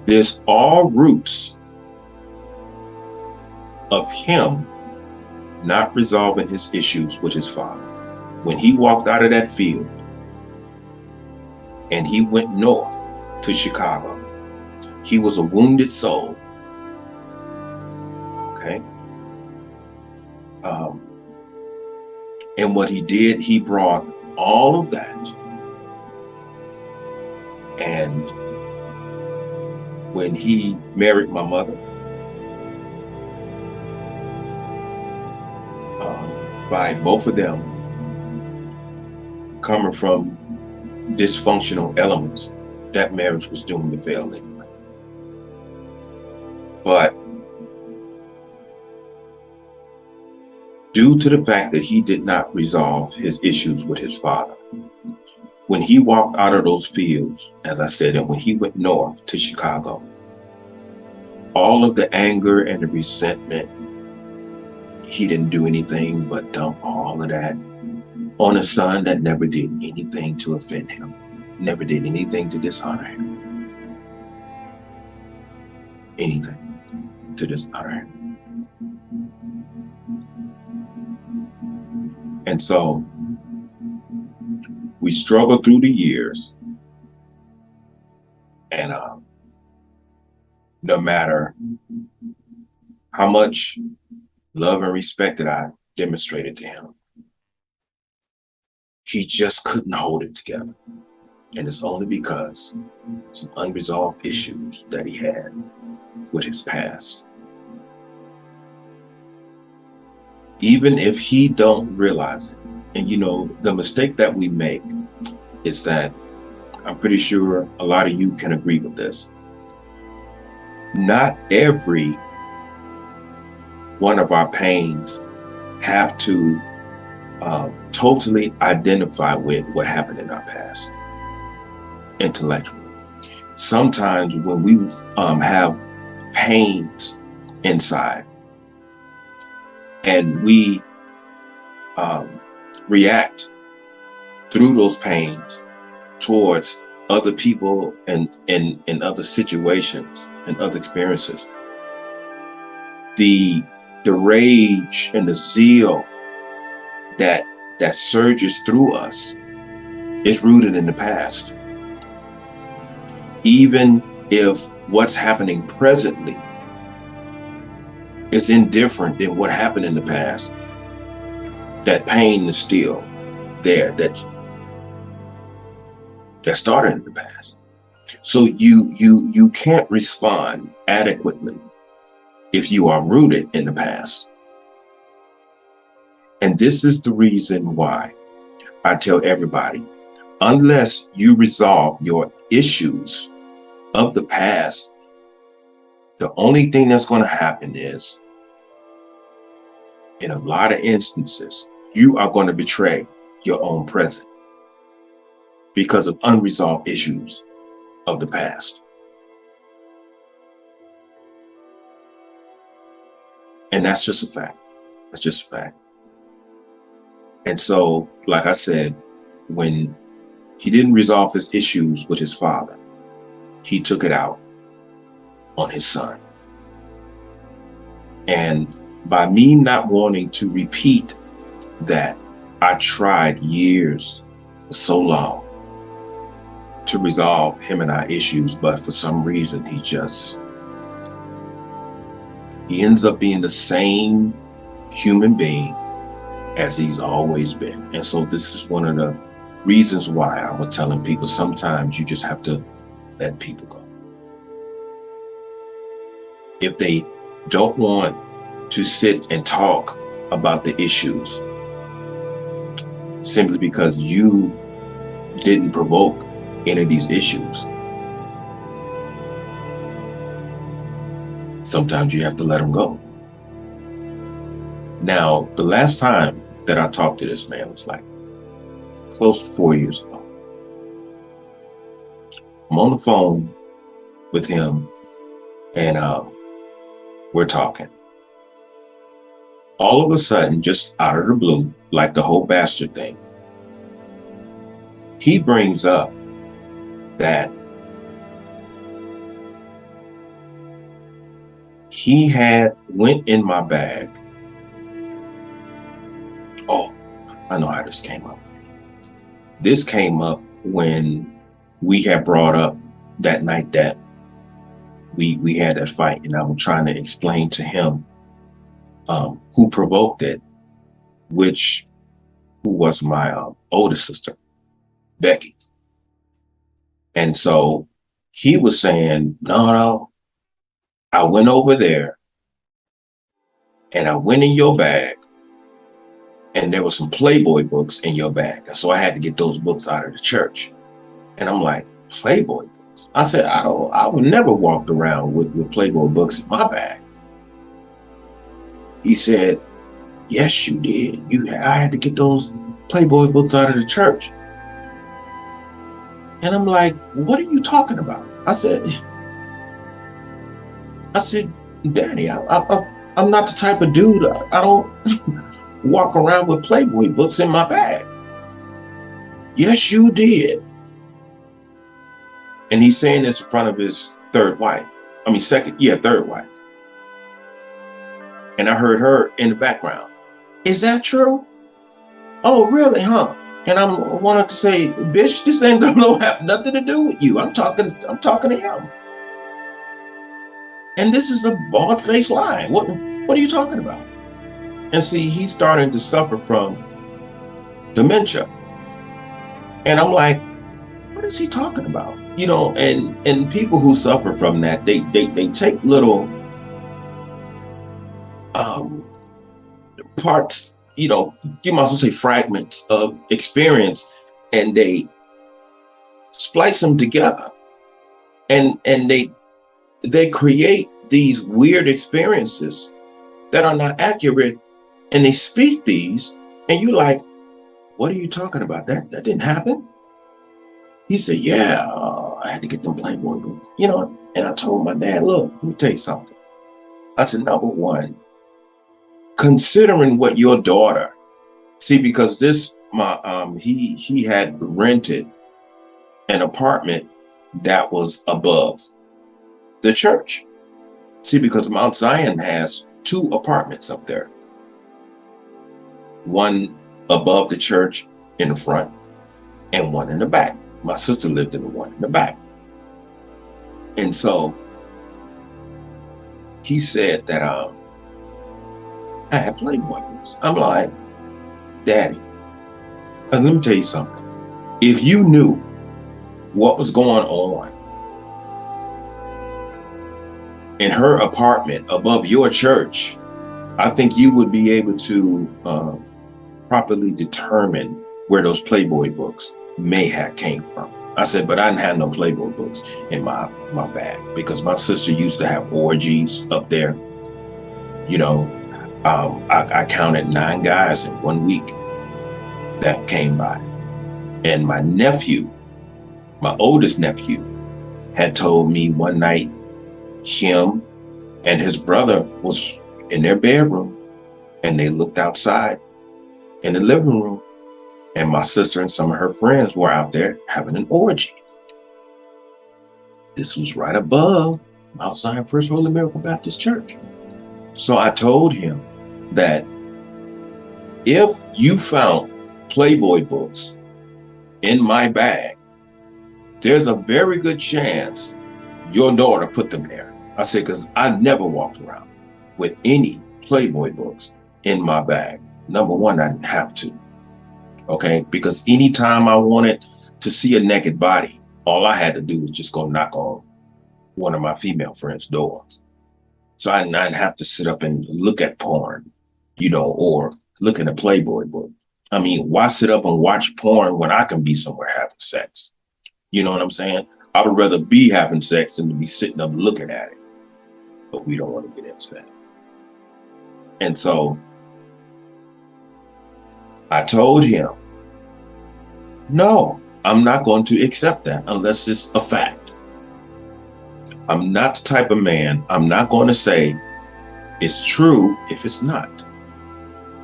this all roots of him not resolving his issues with his father. When he walked out of that field and he went north to Chicago, he was a wounded soul. Okay. And what he did, he brought all of that. And when he married my mother, by both of them coming from dysfunctional elements, that marriage was doomed to fail anyway. But due to the fact that he did not resolve his issues with his father, when he walked out of those fields, as I said, and when he went north to Chicago, all of the anger and the resentment, he didn't do anything but dump all of that on a son that never did anything to offend him, never did anything to dishonor him, anything to dishonor him. And so we struggled through the years, and no matter how much love and respect that I demonstrated to him, he just couldn't hold it together. And it's only because some unresolved issues that he had with his past. Even if he don't realize it. And the mistake that we make is that, I'm pretty sure a lot of you can agree with this, not every one of our pains have to totally identify with what happened in our past intellectually. Sometimes when we have pains inside and we react through those pains towards other people and other situations and other experiences, the rage and the zeal that surges through us is rooted in the past. Even if what's happening presently is indifferent than what happened in the past, that pain is still there, that started in the past. So you can't respond adequately if you are rooted in the past. And this is the reason why I tell everybody, unless you resolve your issues of the past, the only thing that's going to happen is, in a lot of instances, you are going to betray your own present because of unresolved issues of the past. And that's just a fact. That's just a fact. And so, like I said, when he didn't resolve his issues with his father, he took it out on his son. And by me not wanting to repeat that, I tried years, so long, to resolve him and I issues, but for some reason he ends up being the same human being as he's always been. And so this is one of the reasons why I was telling people sometimes you just have to let people go. If they don't want to sit and talk about the issues simply because you didn't provoke any of these issues, sometimes you have to let them go. Now, the last time that I talked to this man was like close to 4 years ago. I'm on the phone with him and we're talking. All of a sudden, just out of the blue, like the whole bastard thing, he brings up that he had went in my bag. Oh, I know how this came up. This came up when we had brought up that night that we had that fight, and I was trying to explain to him who provoked it, who was my older sister, Becky. And so he was saying, no, I went over there and I went in your bag and there were some Playboy books in your bag. And so I had to get those books out of the church. And I'm like, Playboy books? I said, I would never walk around with Playboy books in my bag. He said, yes, you did. I had to get those Playboy books out of the church. And I'm like, what are you talking about? I said, Daddy, I'm not the type of dude. I don't walk around with Playboy books in my bag. Yes, you did. And he's saying this in front of his third wife. Third wife. And I heard her in the background. Is that true? Oh, really, huh? And I wanted to say, bitch, this ain't gonna have nothing to do with you. I'm talking to him. And this is a bald-faced lie. What are you talking about? And see, he's starting to suffer from dementia. And I'm like, what is he talking about? You know, and people who suffer from that, they take little parts, you know, you might as well say fragments of experience, and they splice them together, and they create these weird experiences that are not accurate, and they speak these, and you like, what are you talking about? That didn't happen? He said, yeah, I had to get them Playboy books, you know. And I told my dad, look, let me tell you something. I said, number one, considering what your daughter, see, because he had rented an apartment that was above the church. See, because Mount Zion has two apartments up there. One above the church in the front and one in the back. My sister lived in the one in the back. And so he said that I had Playboy books. I'm like, Daddy, let me tell you something. If you knew what was going on in her apartment above your church, I think you would be able to properly determine where those Playboy books may have came from. I said, but I didn't have no Playboy books in my bag because my sister used to have orgies up there. You know, I counted 9 guys in 1 week that came by. And my nephew, my oldest nephew, had told me one night him and his brother was in their bedroom and they looked outside in the living room and my sister and some of her friends were out there having an orgy. This was right above Mount Zion First Holy Miracle Baptist Church. So I told him that if you found Playboy books in my bag, there's a very good chance your daughter put them there. I said, because I never walked around with any Playboy books in my bag. Number one, I didn't have to. Okay, because anytime I wanted to see a naked body, all I had to do was just go knock on one of my female friends' doors. So I didn't have to sit up and look at porn, you know, or look in a Playboy book. I mean, why sit up and watch porn when I can be somewhere having sex? You know what I'm saying? I would rather be having sex than to be sitting up looking at it. But we don't want to get into that. And so I told him, no, I'm not going to accept that unless it's a fact. I'm not the type of man, I'm not going to say it's true if it's not.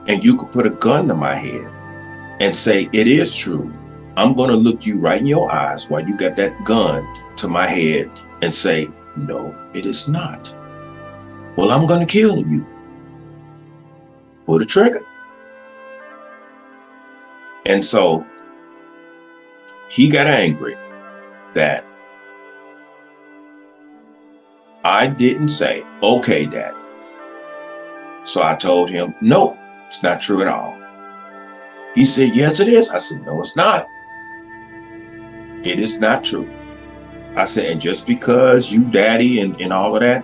And you could put a gun to my head and say it is true. I'm going to look you right in your eyes while you got that gun to my head and say, no, it is not. Well, I'm going to kill you. Pull the trigger. And so he got angry that I didn't say, okay, Dad. So I told him, no, it's not true at all. He said, yes, it is. I said, no, it's not. It is not true. I said, and just because you daddy and all of that,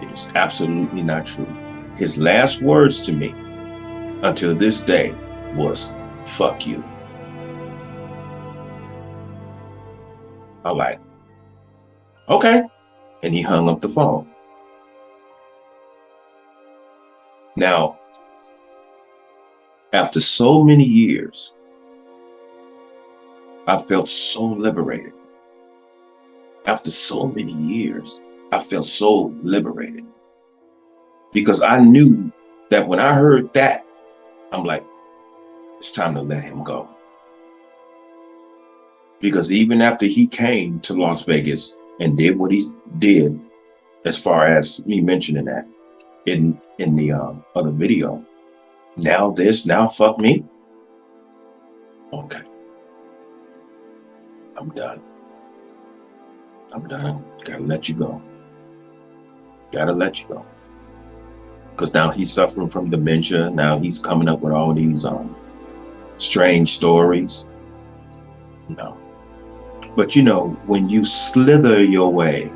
it is absolutely not true. His last words to me until this day was, fuck you. I'm like, okay. And he hung up the phone. Now, after so many years, I felt so liberated. After so many years, I felt so liberated. Because I knew that when I heard that, I'm like, it's time to let him go. Because even after he came to Las Vegas and did what he did, as far as me mentioning that in the other video, now fuck me. Okay. I'm done. Gotta let you go. Gotta let you go. Because now he's suffering from dementia. Now he's coming up with all these strange stories. No. But you know, when you slither your way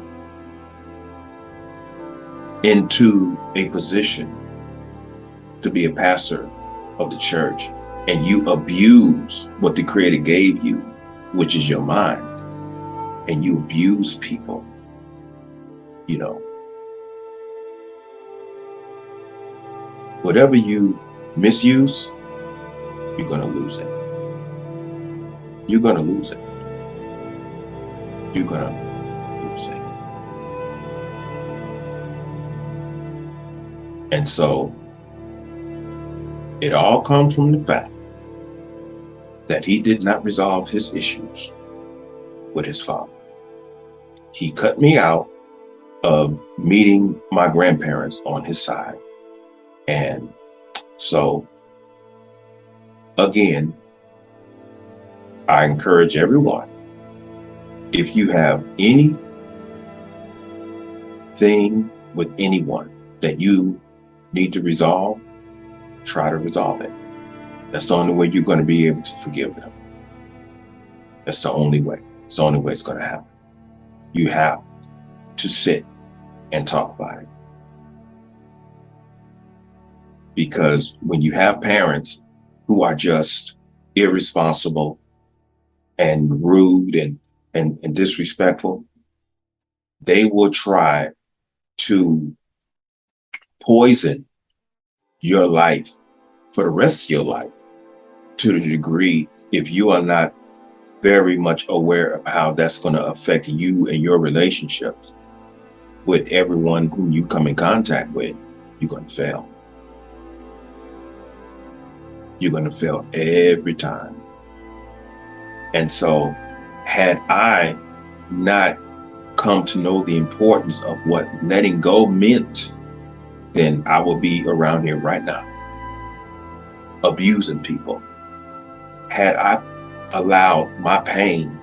into a position to be a pastor of the church and you abuse what the Creator gave you, which is your mind, and you abuse people, you know, whatever you misuse, you're going to lose it. You're going to lose it. You're going to lose it. And so it all comes from the fact that he did not resolve his issues with his father. He cut me out of meeting my grandparents on his side. And so, again, I encourage everyone, if you have anything with anyone that you need to resolve, try to resolve it. That's the only way you're going to be able to forgive them. That's the only way. It's the only way it's going to happen. You have to sit and talk about it. Because when you have parents who are just irresponsible and rude and disrespectful, they will try to poison your life for the rest of your life, to the degree, if you are not very much aware of how that's going to affect you and your relationships with everyone whom you come in contact with, you're going to fail. You're going to fail every time. And so, had I not come to know the importance of what letting go meant, then I would be around here right now, abusing people. Had I allowed my pain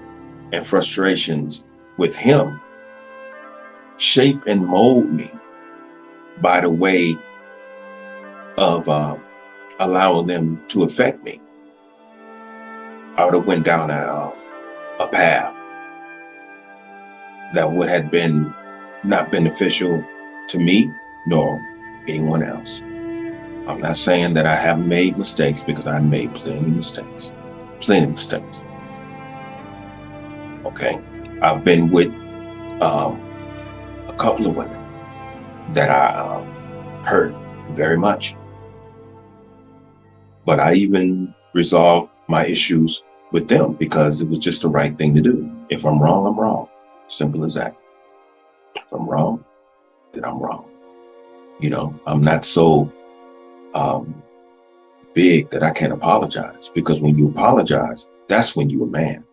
and frustrations with him shape and mold me by the way of allowing them to affect me, I would have went down a path that would have been not beneficial to me nor anyone else. I'm not saying that I haven't made mistakes, because I made plenty of mistakes. Okay, I've been with a couple of women that I hurt very much, but I even resolved my issues with them because it was just the right thing to do. If I'm wrong, I'm wrong. Simple as that. If I'm wrong, then I'm wrong. You know, I'm not so big that I can't apologize, because when you apologize, that's when you're a man.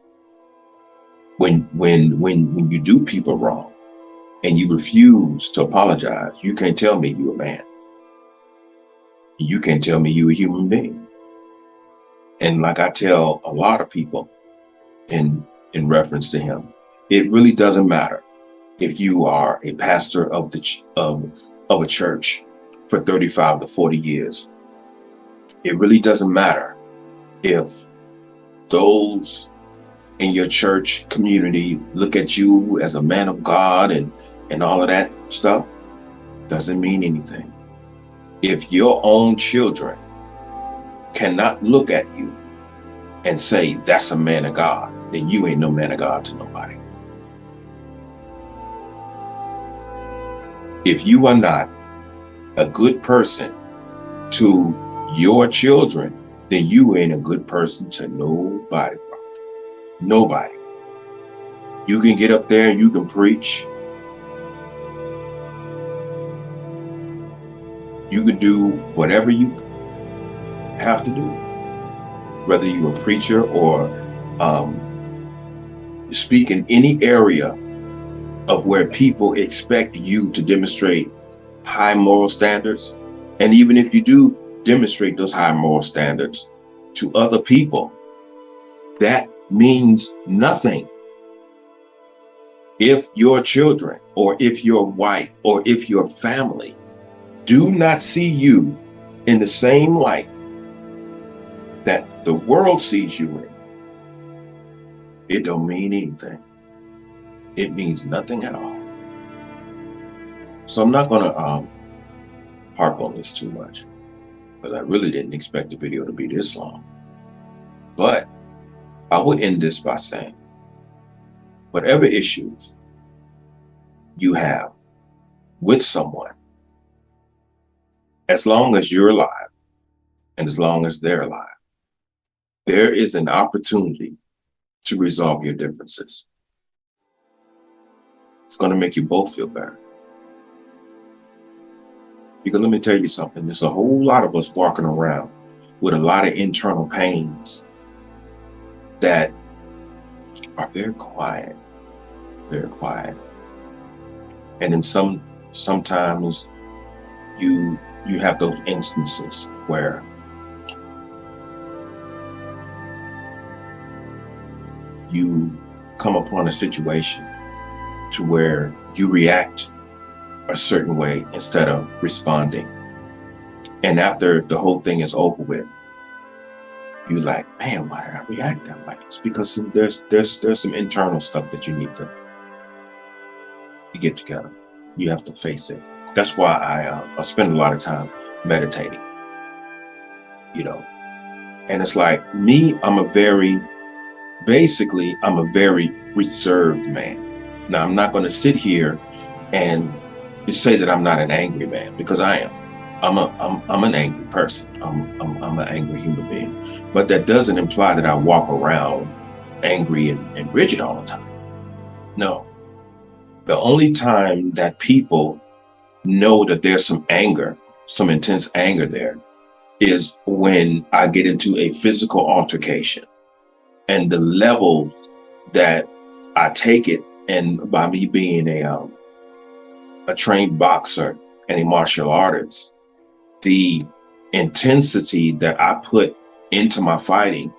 When you do people wrong and you refuse to apologize, you can't tell me you're a man. You can't tell me you're a human being. And like I tell a lot of people in reference to him, it really doesn't matter if you are a pastor of a church for 35 to 40 years. It really doesn't matter if those in your church community look at you as a man of God and all of that stuff. Doesn't mean anything. If your own children cannot look at you and say, that's a man of God, then you ain't no man of God to nobody. If you are not a good person to your children, then you ain't a good person to nobody. Nobody. You can get up there and you can preach. You can do whatever you have to do, whether you're a preacher or speak in any area of where people expect you to demonstrate high moral standards. And even if you do demonstrate those high moral standards to other people, that means nothing. If your children, or if your wife, or if your family do not see you in the same light that the world sees you in, it don't mean anything. It means nothing at all. So I'm not going to harp on this too much, because I really didn't expect the video to be this long. But I would end this by saying, whatever issues you have with someone, as long as you're alive and as long as they're alive, there is an opportunity to resolve your differences. It's going to make you both feel better. Because let me tell you something, there's a whole lot of us walking around with a lot of internal pains that are very quiet, very quiet. And then sometimes you have those instances where you come upon a situation to where you react a certain way instead of responding. And after the whole thing is over with, you like, man, why did I react that way? It's because there's some internal stuff that you need to get together. You have to face it. That's why I spend a lot of time meditating. You know, and it's like me, I'm a very reserved man. Now I'm not going to sit here and say that I'm not an angry man, because I am. I'm an angry person. I'm an angry human being. But that doesn't imply that I walk around angry and rigid all the time. No. The only time that people know that there's some anger, some intense anger there, is when I get into a physical altercation. And the levels that I take it, and by me being a trained boxer and a martial artist, the intensity that I put into my fighting,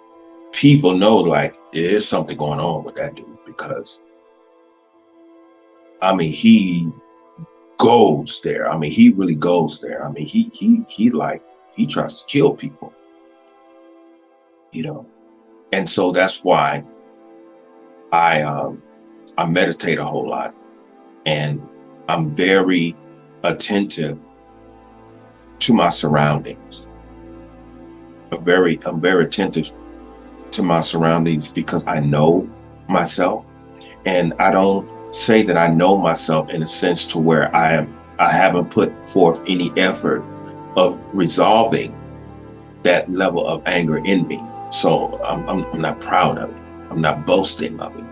people know like there's something going on with that dude, because I mean he goes there. I mean he really goes there. I mean he tries to kill people, you know. And so that's why I meditate a whole lot, and I'm very attentive to my surroundings. I'm very attentive to my surroundings because I know myself, and I don't say that I know myself in a sense to where I haven't put forth any effort of resolving that level of anger in me. So I'm not proud of it. I'm not boasting of it.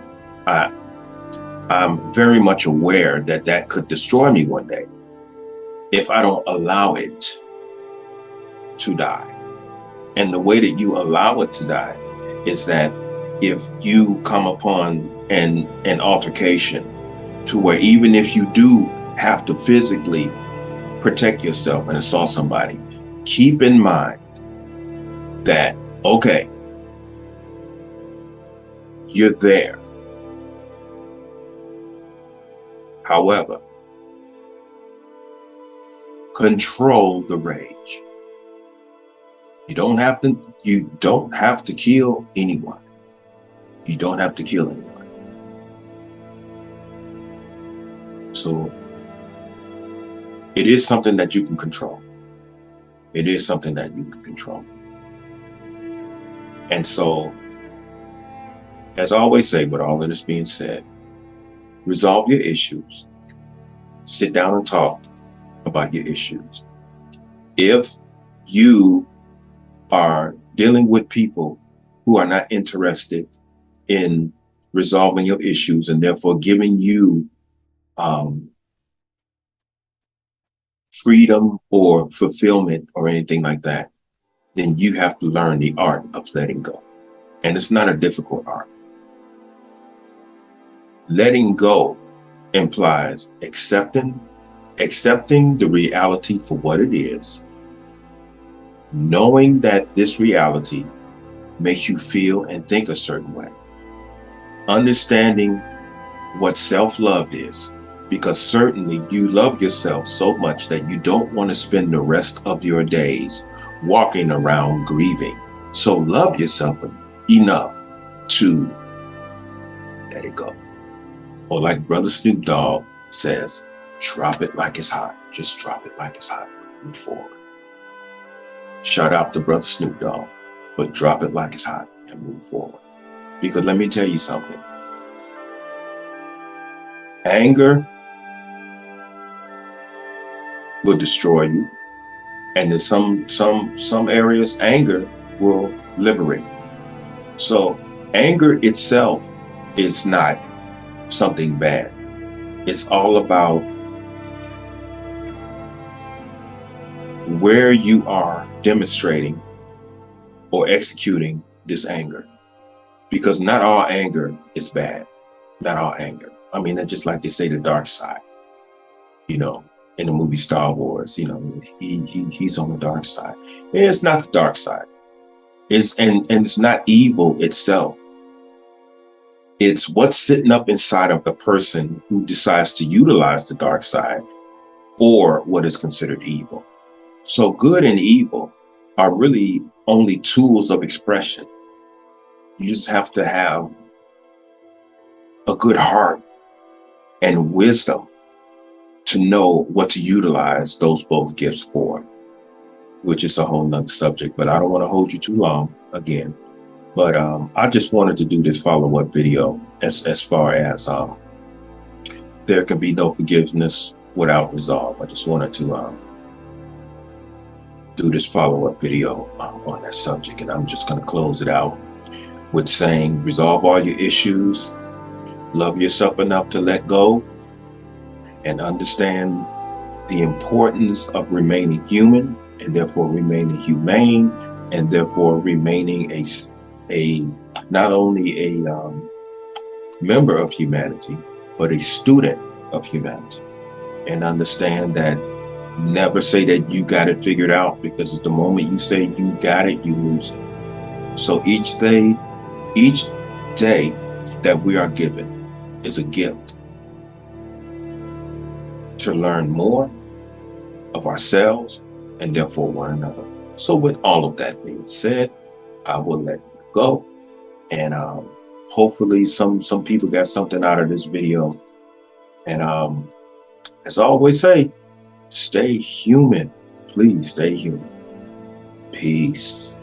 I'm very much aware that that could destroy me one day if I don't allow it to die. And the way that you allow it to die is that if you come upon an altercation to where even if you do have to physically protect yourself and assault somebody, keep in mind that, okay, you're there. However, control the rage. You don't have to kill anyone. You don't have to kill anyone. So it is something that you can control. It is something that you can control. And so, as I always say, with all of this being said, resolve your issues. Sit down and talk about your issues. If you are dealing with people who are not interested in resolving your issues and therefore giving you freedom or fulfillment or anything like that, then you have to learn the art of letting go. And it's not a difficult art. Letting go implies accepting the reality for what it is, knowing that this reality makes you feel and think a certain way, understanding what self-love is, because certainly you love yourself so much that you don't want to spend the rest of your days walking around grieving. So love yourself enough to let it go. Or like Brother Snoop Dogg says, drop it like it's hot. Just drop it like it's hot. Move forward. Shout out to Brother Snoop Dogg, but drop it like it's hot and move forward. Because let me tell you something. Anger will destroy you. And in some areas, anger will liberate you. So anger itself is not something bad. It's all about where you are demonstrating or executing this anger. Because not all anger is bad. Not all anger. I mean, it's just like they say, the dark side. you know, in the movie Star Wars, you know, he's on the dark side. It's not the dark side. And it's not evil itself. It's what's sitting up inside of the person who decides to utilize the dark side or what is considered evil. So good and evil are really only tools of expression. You just have to have a good heart and wisdom to know what to utilize those both gifts for, which is a whole nother subject, but I don't want to hold you too long again. But I just wanted to do this follow-up video as far as there can be no forgiveness without resolve. I just wanted to do this follow-up video on that subject, and I'm just going to close it out with saying, resolve all your issues, love yourself enough to let go, and understand the importance of remaining human, and therefore remaining humane, and therefore remaining a not only a member of humanity, but a student of humanity. And understand that never say that you got it figured out, because at the moment you say you got it, you lose it. So each day that we are given is a gift to learn more of ourselves and therefore one another. So with all of that being said, I will let you go. And hopefully some people got something out of this video. And as I always say, stay human. Please stay human. Peace.